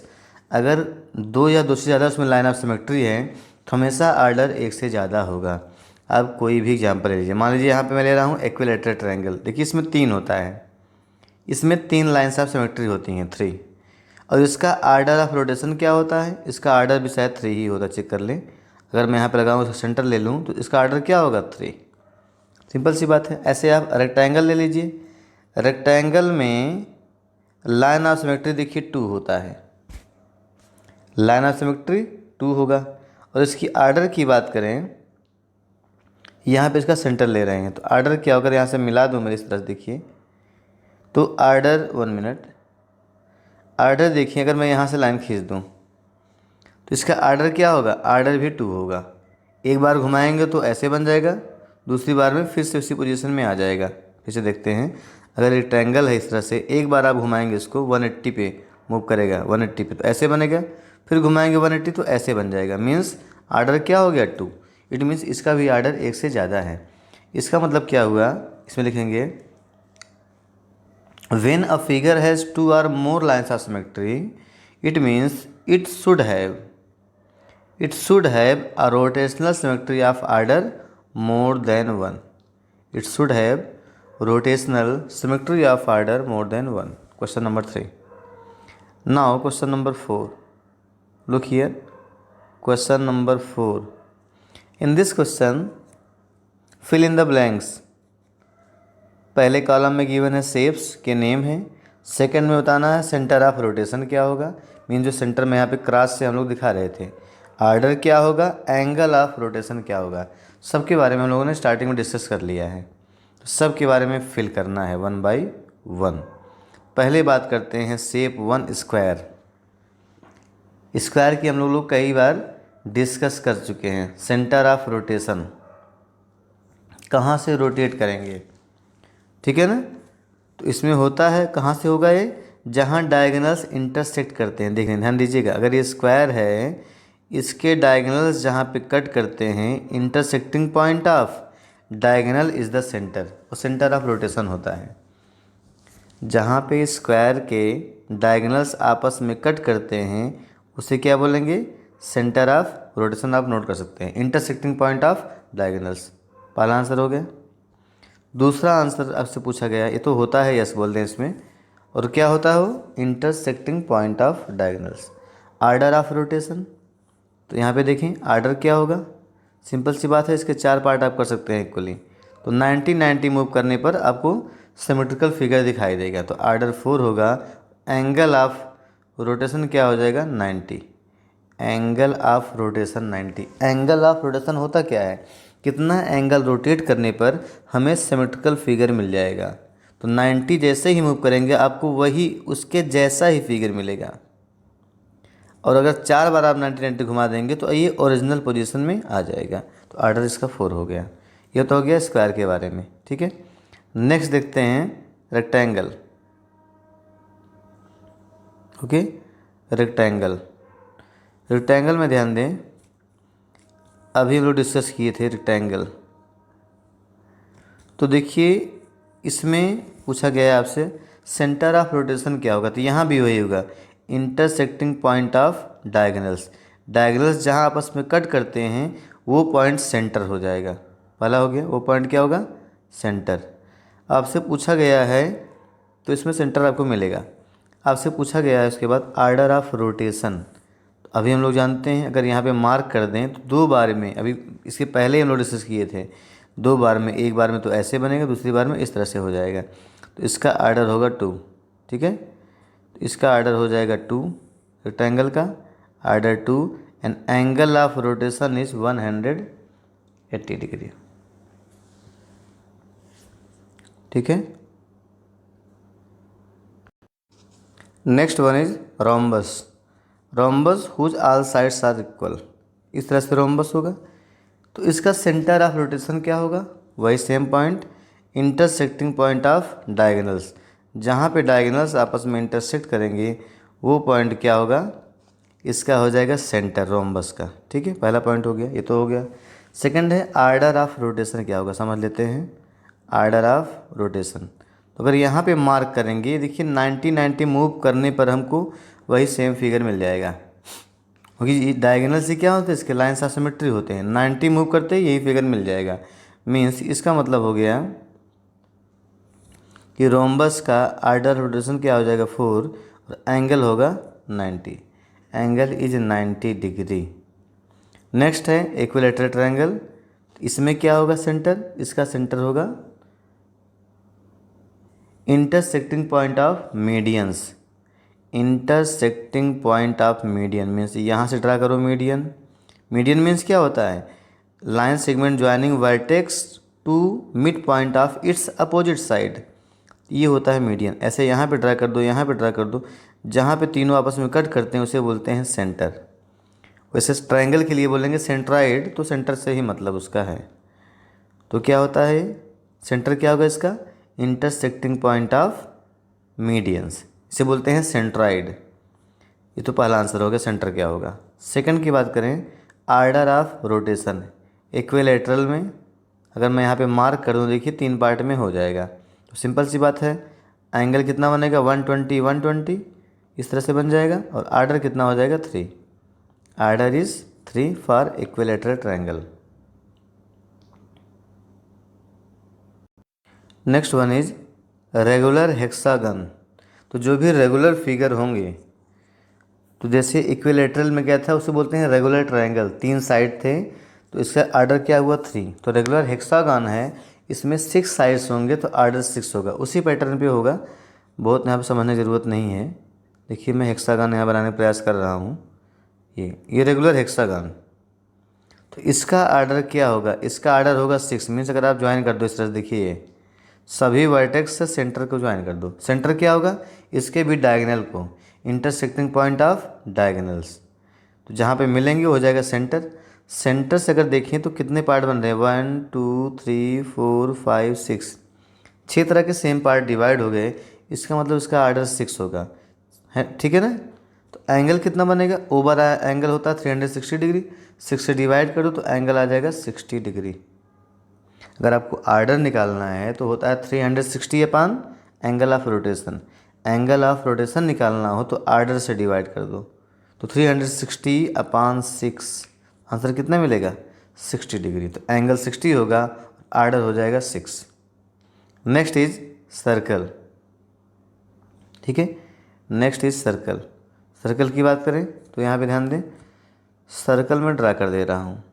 अगर 2 या 2 से ज़्यादा उसमें लाइन ऑफ सिमेट्री है तो हमेशा आर्डर एक से ज़्यादा होगा। अब कोई भी एग्जाम्पल ले लीजिए, मान लीजिए यहाँ पे मैं ले रहा हूँ इक्विलैटरल ट्रायंगल। देखिए इसमें 3 होता है, इसमें 3 लाइन्स ऑफ सिमेट्री होती हैं, 3। और इसका आर्डर ऑफ रोटेशन क्या होता है? इसका आर्डर भी शायद 3 ही होता, चेक कर लें। अगर मैं यहाँ पर लगाऊँ सेंटर ले लूँ तो इसका आर्डर क्या होगा? 3। सिंपल सी बात है। ऐसे आप रेक्टेंगल ले लीजिए, रेक्टेंगल में लाइन ऑफ सिमेट्री देखिए 2 होता है, लाइन ऑफ सिमेट्री 2 होगा। और इसकी आर्डर की बात करें, यहाँ पे इसका सेंटर ले रहे हैं तो आर्डर क्या होगा? यहाँ से मिला दूँ मैं इस तरह से, देखिए तो आर्डर 1 मिनट, आर्डर देखिए अगर मैं यहाँ से लाइन खींच दूँ तो इसका आर्डर क्या होगा? आर्डर भी 2 होगा। एक बार घुमाएंगे तो ऐसे बन जाएगा, दूसरी बार में फिर से उसी पोजीशन में आ जाएगा। फिर से देखते हैं, अगर एक ट्रायंगल है इस तरह से, एक बार आप घुमाएंगे इसको 180 पे मूव करेगा, 180 पे तो ऐसे बनेगा, फिर घुमाएंगे 180 तो ऐसे बन जाएगा। मीन्स आर्डर क्या हो गया? 2। इट मीन्स इसका भी आर्डर एक से ज़्यादा है। इसका मतलब क्या हुआ? इसमें लिखेंगे when a figure has 2 or more lines of symmetry, it means it should have a rotational symmetry of order more than 1। It should have rotational symmetry of order more than 1। Question number 3। Now question number 4, Look here, question number 4. In this question, fill in the blanks. पहले कॉलम में गिवन है शेप्स के नेम है, सेकंड में बताना है सेंटर ऑफ रोटेशन क्या होगा, मीन जो सेंटर में यहाँ पे क्रॉस से हम लोग दिखा रहे थे, आर्डर क्या होगा, एंगल ऑफ रोटेशन क्या होगा, सब के बारे में हम लोगों ने स्टार्टिंग में डिस्कस कर लिया है। तो सब के बारे में फिल करना है 1 by 1। पहले बात करते हैं शेप 1 स्क्वायर। स्क्वायर की हम लोग कई बार डिस्कस कर चुके हैं। सेंटर ऑफ रोटेशन कहाँ से रोटेट करेंगे, ठीक है ना। तो इसमें होता है कहाँ से होगा ये, जहाँ डायगोनल्स इंटरसेक्ट करते हैं। देखें ध्यान दीजिएगा, अगर ये स्क्वायर है, इसके डायगोनल्स जहाँ पे कट करते हैं, intersecting point of diagonal is the centre, और सेंटर ऑफ रोटेशन होता है। जहाँ पे स्क्वायर के डायगोनल्स आपस में कट करते हैं उसे क्या बोलेंगे, सेंटर ऑफ रोटेशन। आप नोट कर सकते हैं, इंटरसेक्टिंग पॉइंट ऑफ डायगोनल्स। पहला आंसर हो गया। दूसरा आंसर आपसे पूछा गया, ये तो होता है, यस बोल दें इसमें, और क्या होता है वो, intersecting point of diagonals. Order of rotation, तो यहाँ पे देखें आर्डर क्या होगा, सिंपल सी बात है, इसके 4 पार्ट आप कर सकते हैं इक्वली। तो 90-90 मूव करने पर आपको सिमेट्रिकल फिगर दिखाई देगा। तो आर्डर 4 होगा। एंगल ऑफ रोटेशन क्या हो जाएगा, 90। Angle of rotation 90। Angle of rotation होता क्या है, कितना एंगल रोटेट करने पर हमें सिमेट्रिकल फिगर मिल जाएगा। तो 90 जैसे ही मूव करेंगे आपको वही उसके जैसा ही फिगर मिलेगा, और अगर 4 बार आप 90-90 घुमा देंगे तो ये ओरिजिनल पोजीशन में आ जाएगा। तो आर्डर इसका 4 हो गया। ये तो हो गया स्क्वायर के बारे में, ठीक है। नेक्स्ट देखते हैं रेक्टेंगल। Okay, rectangle. रेक्टेंगल में ध्यान दें, अभी हम लोग डिस्कस किए थे रेक्टेंगल। तो देखिए इसमें पूछा गया है आपसे सेंटर ऑफ रोटेशन क्या होगा, तो यहाँ भी वही होगा, intersecting point of diagonals. Diagonals जहाँ आपस में कट करते हैं वो पॉइंट सेंटर हो जाएगा। पहला हो गया, वो पॉइंट क्या होगा, सेंटर। आपसे पूछा गया है तो इसमें सेंटर आपको मिलेगा। आपसे पूछा गया है उसके बाद आर्डर ऑफ रोटेशन। अभी हम लोग जानते हैं, अगर यहाँ पे मार्क कर दें तो 2 बार में, अभी इसके पहले हम लोग डिस्कस किए थे, 2 बार में, एक बार में तो ऐसे बनेगा, दूसरी बार में इस तरह से हो जाएगा। तो इसका आर्डर होगा 2, ठीक है। तो इसका आर्डर हो जाएगा 2, रेक्टेंगल का order 2, and angle of rotation is 180 degree, ठीक है। Next one is rhombus. Rhombus whose all sides are equal, इस तरह से रोम्बस होगा। तो इसका सेंटर ऑफ रोटेशन क्या होगा, वही same point, intersecting point of diagonals. जहाँ पे डायगोनल्स आपस में इंटरसेक्ट करेंगे वो पॉइंट क्या होगा, इसका हो जाएगा सेंटर रोम्बस का, ठीक है। पहला पॉइंट हो गया, ये तो हो गया। सेकंड है आर्डर ऑफ रोटेशन क्या होगा, समझ लेते हैं। आर्डर ऑफ रोटेशन, तो अगर यहाँ पे मार्क करेंगे, देखिए 90-90 मूव करने पर हमको वही सेम फिगर मिल जाएगा, क्योंकि डायगोनल से क्या होता है, इसके लाइन्स ऑफ सिमेट्री होते हैं। 90 मूव करते ही यही फिगर मिल जाएगा। मीन्स इसका मतलब हो गया कि रोम्बस का आर्डर रोटेशन क्या हो जाएगा 4, और एंगल होगा 90। Angle is 90 degree. नेक्स्ट है इक्विलैटरल ट्रायंगल। इसमें क्या होगा सेंटर, इसका सेंटर होगा intersecting point of medians. Intersecting point of median means यहाँ से ड्रा करो मीडियन। मीडियन मीन्स क्या होता है, line segment joining vertex to mid point of its opposite side, ये होता है मीडियन। ऐसे यहाँ पे ड्रा कर दो, यहाँ पे ड्रा कर दो, जहाँ पे तीनों आपस में कट करते हैं उसे बोलते हैं सेंटर। वैसे ट्रायंगल के लिए बोलेंगे सेंट्राइड, तो सेंटर से ही मतलब उसका है। तो क्या होता है सेंटर, क्या होगा इसका, इंटरसेक्टिंग पॉइंट ऑफ मीडियंस, इसे बोलते हैं सेंट्राइड। ये तो पहला आंसर हो गया, सेंटर क्या होगा। सेकंड की बात करें, आर्डर ऑफ रोटेशन। इक्विलैटरल में अगर मैं यहाँ पे मार्क कर दूँ, देखिए 3 पार्ट में हो जाएगा। तो सिंपल सी बात है, एंगल कितना बनेगा 120 इस तरह से बन जाएगा, और आर्डर कितना हो जाएगा 3। Order is 3 for equilateral triangle. Next one is regular hexagon. तो जो भी रेगुलर फिगर होंगे तो जैसे इक्विलेटरल में क्या था उसे बोलते हैं रेगुलर ट्रायंगल, 3 साइड थे, तो इसका आर्डर क्या हुआ 3। तो रेगुलर हेक्सागन है, इसमें 6 साइड्स होंगे तो आर्डर 6 होगा, उसी पैटर्न पे होगा, बहुत यहाँ पे समझने की ज़रूरत नहीं है। देखिए मैं हेक्सागन यहाँ बनाने का प्रयास कर रहा हूँ, ये रेगुलर हेक्सागन, तो इसका आर्डर क्या होगा, इसका आर्डर होगा 6। मीन्स अगर आप ज्वाइन कर दो इस तरह से, देखिए ये सभी वर्टेक्स से सेंटर को ज्वाइन कर दो, सेंटर क्या होगा, इसके भी डायगोनल को, इंटरसेक्टिंग पॉइंट ऑफ डायगोनल्स, तो जहाँ पे मिलेंगे हो जाएगा सेंटर। सेंटर से अगर देखें तो कितने पार्ट बन रहे हैं, 1 2 3 4 5 6, 6 तरह के सेम पार्ट डिवाइड हो गए, इसका मतलब इसका आर्डर 6 होगा, है ठीक है ना। तो एंगल कितना बनेगा, ओवर एंगल होता है 360 डिग्री, 6 से डिवाइड करो तो एंगल आ जाएगा 60 डिग्री। अगर आपको आर्डर निकालना है तो होता है 360 upon angle of rotation, angle of rotation निकालना हो तो आर्डर से डिवाइड कर दो, तो 360 अपान 6, आंसर कितना मिलेगा 60 डिग्री, तो एंगल 60 होगा, आर्डर हो जाएगा 6। नेक्स्ट इज सर्कल, ठीक है, नेक्स्ट इज सर्कल। सर्कल की बात करें तो यहाँ पे ध्यान दें, सर्कल में ड्रा कर दे रहा हूँ,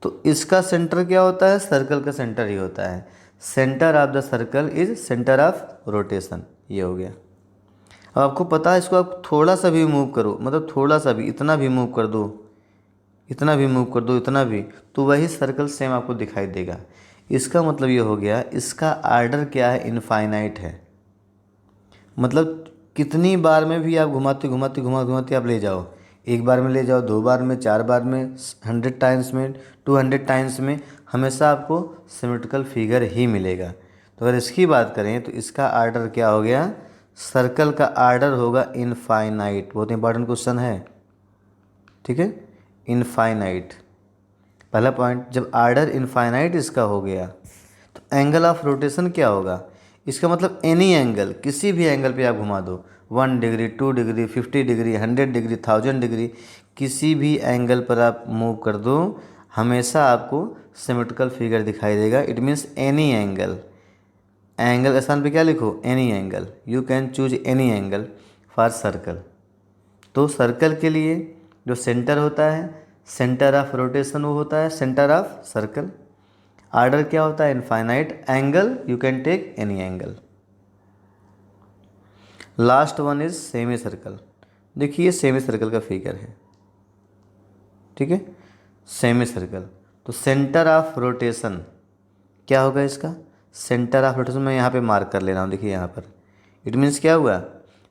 तो इसका सेंटर क्या होता है, सर्कल का सेंटर ही होता है, center of the circle is centre of rotation, ये हो गया। अब आपको पता है इसको आप थोड़ा सा भी मूव करो, मतलब थोड़ा सा भी, इतना भी मूव कर दो, इतना भी मूव कर दो, इतना भी, तो वही सर्कल सेम आपको दिखाई देगा। इसका मतलब ये हो गया, इसका आर्डर क्या है, इनफाइनाइट है, मतलब कितनी बार में भी आप घुमाते घुमाते घुमाते आप ले जाओ, एक बार में ले जाओ, 2 बार में, 4 बार में, 100 टाइम्स में, 200 टाइम्स में, हमेशा आपको सिमेट्रिकल फिगर ही मिलेगा। तो अगर इसकी बात करें तो इसका आर्डर क्या हो गया, सर्कल का आर्डर होगा इनफाइनाइट, बहुत इंपॉर्टेंट क्वेश्चन है, ठीक है, इनफाइनाइट। पहला पॉइंट, जब आर्डर इनफाइनाइट इसका हो गया तो एंगल ऑफ रोटेशन क्या होगा, इसका मतलब एनी एंगल, किसी भी एंगल पे आप घुमा दो, 1 degree, 2 degree, 50 degree, 100 degree, 1000 degree, किसी भी एंगल पर आप मूव कर दो, हमेशा आपको सिमेट्रिकल फिगर दिखाई देगा। It means any angle, angle के स्थान पे क्या लिखो, any angle, you can choose any angle for circle. तो सर्कल के लिए जो सेंटर होता है, सेंटर ऑफ रोटेशन वो होता है सेंटर ऑफ सर्कल, आर्डर क्या होता है infinite, angle you can take any angle. Last one is semi circle, देखिए सेमी सर्कल का फिगर है, ठीक है, सेमी सर्कल, तो सेंटर ऑफ रोटेशन क्या होगा इसका, सेंटर ऑफ रोटेशन मैं यहाँ पे मार्क कर ले रहा हूँ, देखिए यहाँ पर, इट मीन्स क्या हुआ,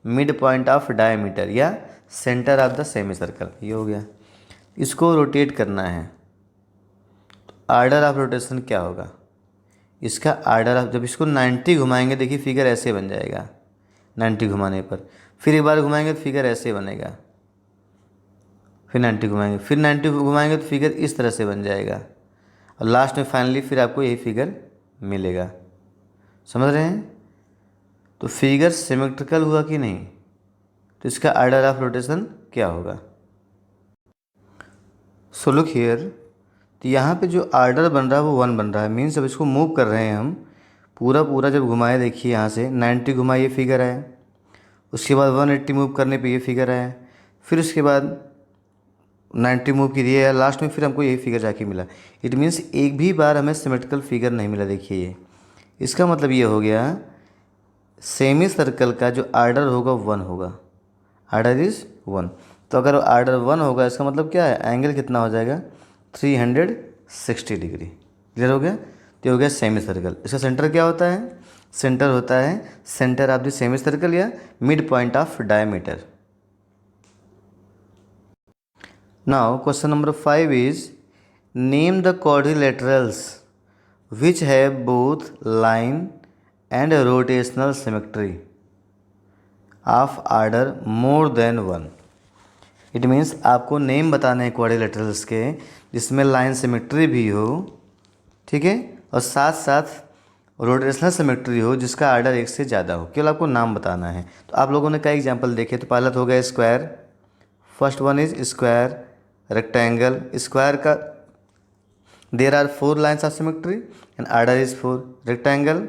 मिड पॉइंट ऑफ डायमीटर या centre of the semi circle, ये हो गया। इसको रोटेट करना है, आर्डर ऑफ रोटेशन क्या होगा, इसका आर्डर ऑफ, जब इसको 90 घुमाएंगे देखिए फिगर ऐसे बन जाएगा, 90 घुमाने पर, फिर एक बार घुमाएंगे तो फिगर ऐसे बनेगा, फिर 90 घुमाएंगे, फिर 90 घुमाएंगे तो फिगर इस तरह से बन जाएगा, और लास्ट में फाइनली फिर आपको यही फिगर मिलेगा। समझ रहे हैं, तो फिगर सिमेट्रिकल हुआ कि नहीं, तो इसका आर्डर ऑफ रोटेशन क्या होगा। सो लुक हियर, तो यहाँ पे जो आर्डर बन रहा है वो 1 बन रहा है, मीन्स अब इसको मूव कर रहे हैं हम, पूरा पूरा जब घुमाए देखिए यहाँ से 90 घुमाए ये फिगर आया, उसके बाद 180 मूव करने पे ये फिगर आया, फिर उसके बाद 90 मूव की दिए, लास्ट में फिर हमको यही फिगर जाके मिला। इट मीन्स एक भी बार हमें सिमेट्रिकल फिगर नहीं मिला, देखिए ये, इसका मतलब ये हो गया सेमी सर्कल का जो आर्डर होगा 1 होगा, आर्डर इज 1। तो अगर आर्डर 1 होगा इसका मतलब क्या है, एंगल कितना हो जाएगा 360 डिग्री, क्लियर हो गया। तो ये हो गया सेमी सर्कल, इसका सेंटर क्या होता है, सेंटर होता है center of the semi circle या mid point of diameter. Now question number 5 is name the quadrilaterals which have both line and rotational symmetry of order more than 1। It means आपको नेम बताने हैं क्वाड्रिलेटरल्स के जिसमें लाइन सिमेट्री भी हो, ठीक है, और साथ साथ रोटेशनल सिमेट्री हो जिसका आर्डर 1 से ज़्यादा हो, केवल आपको नाम बताना है। तो आप लोगों ने कई एग्जांपल देखे, तो पहला तो हो गया square, first one is square, rectangle, square का there are 4 lines of symmetry and order is 4, rectangle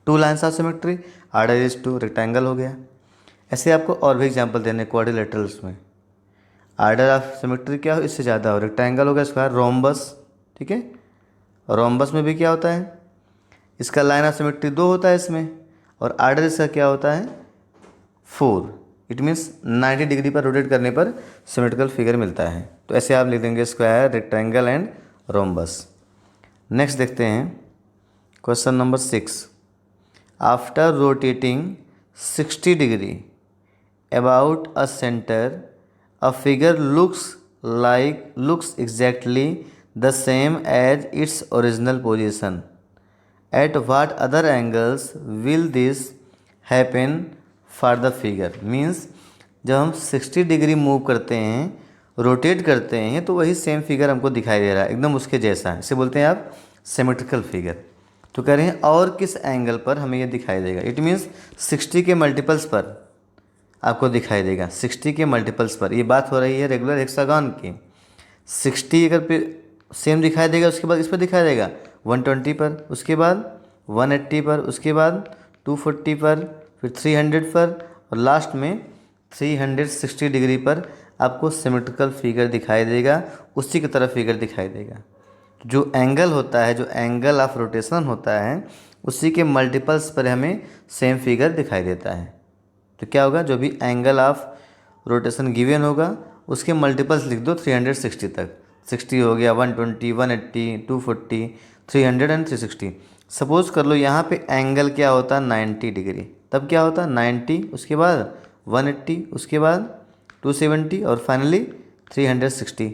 2 lines of symmetry, order is 2, rectangle हो गया। ऐसे आपको और भी एग्जांपल देने क्वाड्रिलेटरल्स में। आर्डर ऑफ सिमेट्री क्या हो, इससे ज़्यादा हो। रेक्टेंगल हो गया स्क्वायर, रोम्बस, ठीक है। रोम्बस में भी क्या होता है, इसका लाइन ऑफ सिमेट्री 2 होता है इसमें, और आर्डर इसका क्या होता है 4। इट मीन्स 90 डिग्री पर रोटेट करने पर सिमेट्रिकल फिगर मिलता है। तो ऐसे आप लिख देंगे square, rectangle and rhombus. Next देखते हैं question number 6। After rotating 60 degree about a centre a figure looks exactly the same as its original position. At what other angles will this happen for the figure? Means जब हम 60 डिग्री मूव करते हैं, रोटेट करते हैं, तो वही सेम फिगर हमको दिखाई दे रहा है, एकदम उसके जैसा है। इसे बोलते हैं आप सिमेट्रिकल फिगर। तो कह रहे हैं और किस एंगल पर हमें ये दिखाई देगा। इट मीन्स 60 के मल्टीपल्स पर आपको दिखाई देगा, 60 के मल्टीपल्स पर। ये बात हो रही है रेगुलर हेक्सागन की। 60 अगर सेम दिखाई देगा, उसके बाद इस पर दिखाई देगा 120 पर, उसके बाद 180 पर, उसके बाद 240 पर, फिर 300 पर, और लास्ट में 360 डिग्री पर आपको सिमेट्रिकल फिगर दिखाई देगा, उसी की तरह फिगर दिखाई देगा। जो एंगल होता है, जो एंगल ऑफ रोटेशन होता है, उसी के मल्टीपल्स पर हमें सेम फिगर दिखाई देता है। तो क्या होगा, जो भी एंगल ऑफ रोटेशन गिवन होगा उसके मल्टीपल्स लिख दो 360 तक। 60 हो गया, 120, 180, 240, 300 एंड 360। सपोज कर लो यहाँ पे एंगल क्या होता 90 डिग्री, तब क्या होता 90, उसके बाद 180, उसके बाद 270 और फाइनली 360।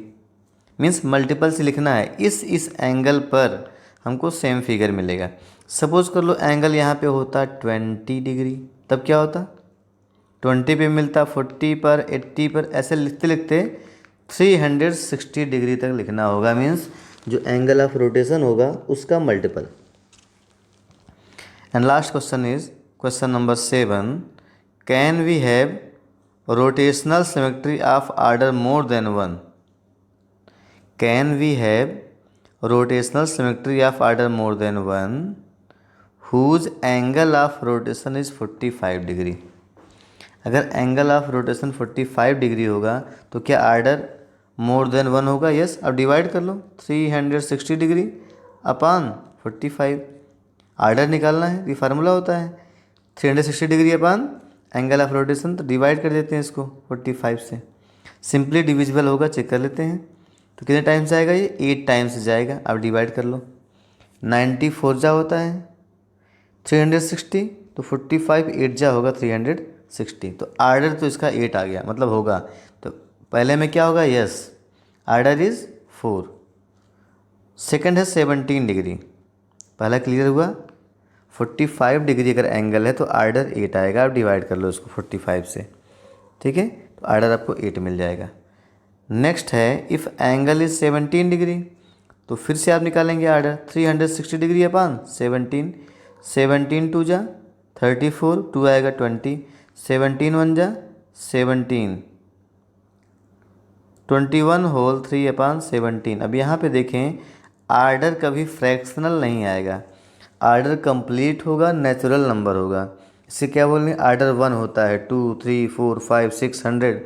मीन्स मल्टीपल से लिखना है, इस एंगल पर हमको सेम फिगर मिलेगा। सपोज कर लो एंगल यहाँ पे होता 20 डिग्री, तब क्या होता 20 पे मिलता 40 पर, 80 पर, ऐसे लिखते लिखते 360 डिग्री तक लिखना होगा। मीन्स जो एंगल ऑफ रोटेशन होगा उसका multiple. And last question is question number 7। Can we have rotational symmetry of order more than 1? Can we have rotational symmetry of order more than 1 whose angle of rotation is 45 degree? अगर एंगल ऑफ रोटेशन 45 डिग्री होगा तो क्या आर्डर मोर देन 1 होगा? यस। अब डिवाइड कर लो 360 डिग्री अपान 45। आर्डर निकालना है, ये फार्मूला होता है 360 degree upon angle of rotation. तो डिवाइड कर देते हैं इसको 45 से, सिंपली डिविजिबल होगा, चेक कर लेते हैं। तो कितने टाइम्स आएगा ये? 8 टाइम्स जाएगा। अब डिवाइड कर लो, 94 जा होता है 360, तो 45 8 जा होगा 360। तो आर्डर तो इसका 8 आ गया, मतलब होगा। तो पहले में क्या होगा? Yes, order is 4। सेकंड है 17 डिग्री, पहला क्लियर हुआ। 45 डिग्री अगर एंगल है तो आर्डर 8 आएगा। आप डिवाइड कर लो इसको 45 से, ठीक है, तो आर्डर आपको 8 मिल जाएगा। नेक्स्ट है इफ़ एंगल इज 17 डिग्री, तो फिर से आप निकालेंगे आर्डर 360 डिग्री अपान 17। 17 2 जा 34, 2 आएगा 20, 17 1 जा 17, 21 होल 3 अपान 17। अब यहाँ पे देखें, आर्डर कभी फ्रैक्शनल नहीं आएगा, आर्डर कंप्लीट होगा, नेचुरल नंबर होगा। इसे क्या बोलेंगे? आर्डर 1 होता है 2 3 4 5 6 100,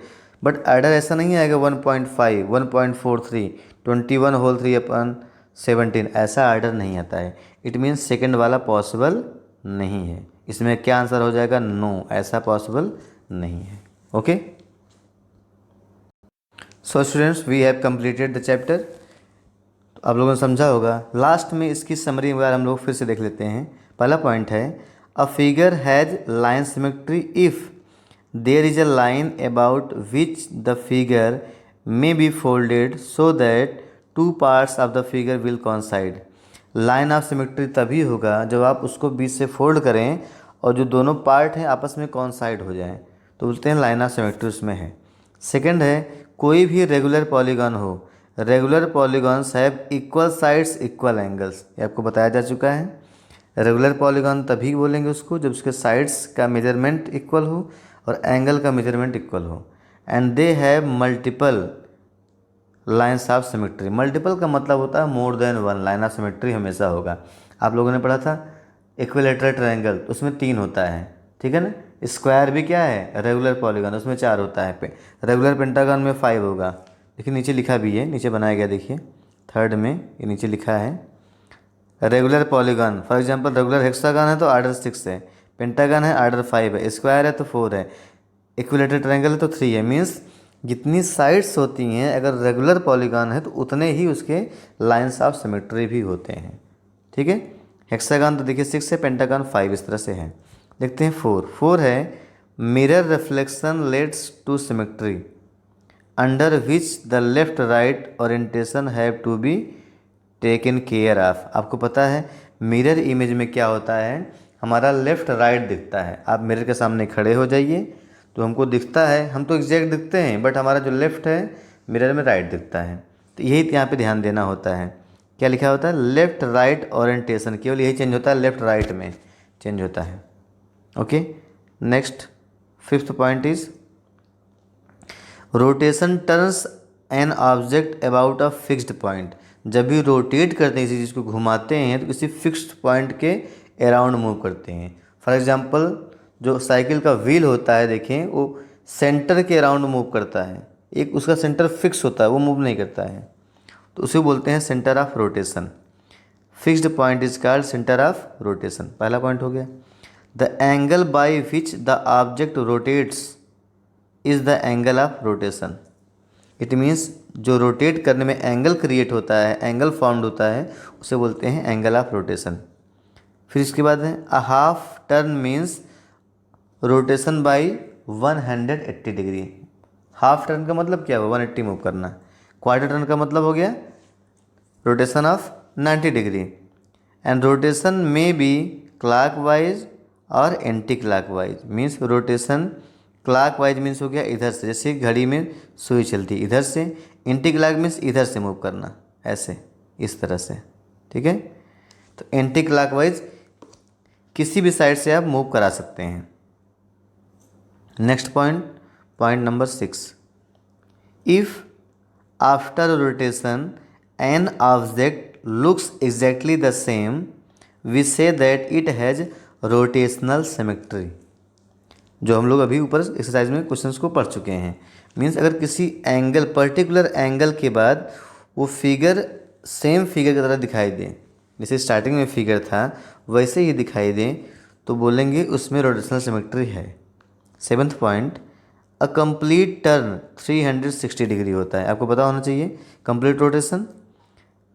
बट आर्डर ऐसा नहीं आएगा 1.5 1.43 21 होल 3 अपान 17, ऐसा आर्डर नहीं आता है। इट मीन्स सेकंड वाला पॉसिबल नहीं है। इसमें क्या आंसर हो जाएगा? नो, ऐसा पॉसिबल नहीं है। Okay, so students we have completed the chapter. तो आप लोगों ने समझा होगा। लास्ट में इसकी समरी वगैरह हम लोग फिर से देख लेते हैं। पहला पॉइंट है a figure has line symmetry if there is a line about which the figure may be folded so that two parts of the figure will coincide. Line of symmetry तभी होगा जब आप उसको बीच से फोल्ड करें और जो दोनों पार्ट हैं आपस में कॉन्साइड हो जाएं, तो बोलते हैं लाइन ऑफ सिमेट्री उसमें है। सेकंड है कोई भी रेगुलर पॉलीगॉन हो, regular polygons have equal sides equal angles, ये आपको बताया जा चुका है। रेगुलर पॉलीगॉन तभी बोलेंगे उसको जब उसके साइड्स का मेजरमेंट इक्वल हो और एंगल का मेजरमेंट इक्वल हो। And they have multiple lines of symmetry. Multiple का मतलब होता है मोर देन 1 लाइन ऑफ सिमेट्री हमेशा होगा। आप लोगों ने पढ़ा था इक्विलेटरल ट्रायंगल, उसमें 3 होता है, ठीक है ना। स्क्वायर भी क्या है, रेगुलर पॉलीगॉन, उसमें 4 होता है। रेगुलर पेंटागन में 5 होगा। देखिए नीचे लिखा भी है, नीचे बनाया गया, देखिए थर्ड में ये नीचे लिखा है regular polygon. For example regular hexagon है तो ऑर्डर 6 है, पेंटागन है ऑर्डर 5 है, स्क्वायर है तो 4 है, इक्विलेटरल ट्रायंगल है तो 3 है। मीन्स जितनी साइड्स होती हैं अगर रेगुलर पॉलीगॉन है तो उतने ही उसके लाइंस ऑफ सिमेट्री भी होते हैं। ठीक है। हेक्सागन तो देखिए 6 है, पेंटागन 5, इस तरह से है। देखते हैं 4 है mirror reflection leads to symmetry under which the left right orientation have to be taken care of. आपको पता है मिरर इमेज में क्या होता है, हमारा लेफ्ट राइट दिखता है। आप मिरर के सामने खड़े हो जाइए तो हमको दिखता है, हम तो एग्जैक्ट दिखते हैं बट हमारा जो लेफ्ट है मिरर में राइट दिखता है। तो यही यहाँ पे ध्यान देना होता है। क्या लिखा होता है, लेफ्ट राइट ओरिएंटेशन, केवल यही चेंज होता है, लेफ्ट राइट में चेंज होता है। Okay. Next 5th point is rotation turns an object about a fixed point. जब भी रोटेट करते हैं किसी चीज़ को, घुमाते हैं, तो किसी फिक्स्ड पॉइंट के अराउंड मूव करते हैं। फॉर एग्जांपल जो साइकिल का व्हील होता है देखें, वो सेंटर के अराउंड मूव करता है, एक उसका सेंटर फिक्स होता है, वो मूव नहीं करता है, तो उसे बोलते हैं centre of rotation. Fixed point is called centre of rotation. पहला पॉइंट हो गया। The angle by which the object rotates is the angle of rotation. It means जो रोटेट करने में एंगल क्रिएट होता है, एंगल फॉर्म्ड होता है, उसे बोलते हैं एंगल ऑफ रोटेशन। फिर इसके बाद है a half turn means rotation bye 180 degree. Half turn का मतलब क्या हुआ, 180 मूव करना। क्वार्टर टर्न का मतलब हो गया rotation of 90 degree. And rotation में बी क्लॉकवाइज और anti clockwise. Means rotation clockwise means हो गया इधर से, जैसे घड़ी में सुई चलती इधर से, एंटी क्लॉक मीन्स इधर से मूव करना, ऐसे इस तरह से। ठीक है। तो एंटी क्लॉकवाइज किसी भी साइड से आप मूव करा सकते हैं। Next point, point number 6, if after rotation an object looks exactly the same we say that it has rotational symmetry. जो हम लोग अभी ऊपर एक्सरसाइज में क्वेश्चंस को पढ़ चुके हैं। मीन्स अगर किसी एंगल, पर्टिकुलर एंगल के बाद वो फिगर सेम फिगर की तरह दिखाई दे, जैसे स्टार्टिंग में फिगर था वैसे ही दिखाई दे, तो बोलेंगे उसमें रोटेशनल सिमेट्री है। 7th point, a complete turn 360 degree होता है। आपको पता होना चाहिए complete rotation.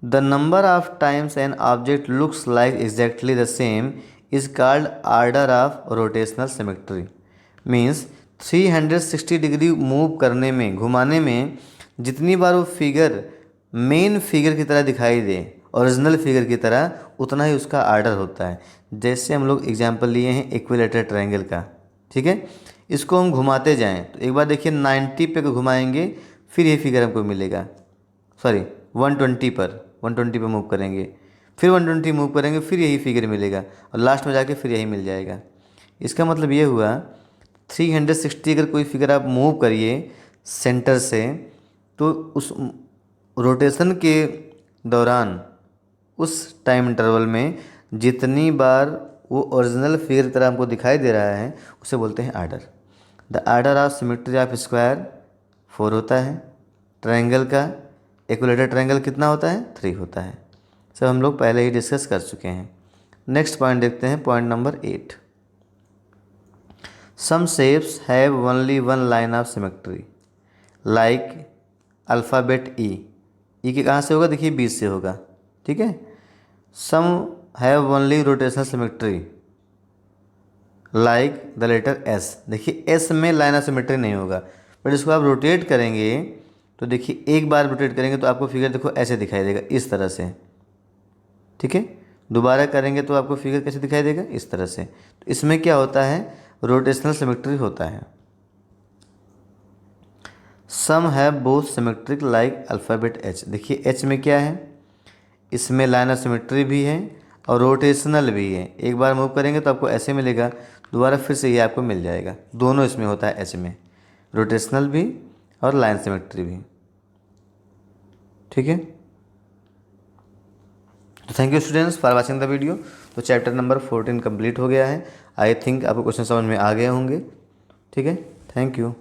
The number of times N object looks like exactly the same is called order of rotational symmetry. Means 360 degree move करने में, घुमाने में जितनी बार वो फिगर मेन फिगर की तरह दिखाई दे, ओरिजिनल फिगर की तरह, उतना ही उसका आर्डर होता है। जैसे हम लोग एग्जांपल लिए हैं इक्विलेटरल ट्रायंगल का। ठीक है। इसको हम घुमाते जाएं तो एक बार देखिए 90 पे घुमाएंगे फिर ये फिगर हमको मिलेगा, सॉरी 120 पर, 120 पे मूव करेंगे, फिर 120 मूव करेंगे, फिर यही फिगर मिलेगा और लास्ट में जाके फिर यही मिल जाएगा। इसका मतलब ये हुआ 360 अगर कोई फिगर आप मूव करिए सेंटर से, तो उस रोटेशन के दौरान, उस टाइम इंटरवल में जितनी बार वो ओरिजिनल फिगर की तरह हमको दिखाई दे रहा है उसे बोलते हैं order. The order of symmetry of square 4 होता है, ट्रायंगल का इक्विलेटरल ट्रायंगल कितना होता है, 3 होता है। सब हम लोग पहले ही डिस्कस कर चुके हैं। नेक्स्ट पॉइंट देखते हैं, point number 8, some shapes have only one line of symmetry like alphabet E. E के कहाँ से होगा, देखिए बीच से होगा। ठीक है। Some have only rotational symmetry like the letter S. देखिए एस में लाइन ऑफ सिमेट्री नहीं होगा, बट इसको आप रोटेट करेंगे तो देखिए एक बार रोटेट करेंगे तो आपको फिगर देखो ऐसे दिखाई देगा, इस तरह से। ठीक है। दोबारा करेंगे तो आपको फिगर कैसे दिखाई देगा, इस तरह से। तो इसमें क्या होता है, रोटेशनल सिमेट्री होता है। Some have both symmetric like alphabet H. देखिए एच में क्या है, इसमें लाइन ऑफ सिमेट्री भी है और रोटेशनल भी है। एक बार मूव करेंगे तो आपको ऐसे मिलेगा, दोबारा फिर से ये आपको मिल जाएगा। दोनों इसमें होता है, एच में रोटेशनल भी और लाइन सिमेट्री भी। ठीक है। तो thank you students for watching the video. तो चैप्टर नंबर 14 कंप्लीट हो गया है। आई थिंक आपको क्वेश्चन समझ में आ गए होंगे। ठीक है, थैंक यू।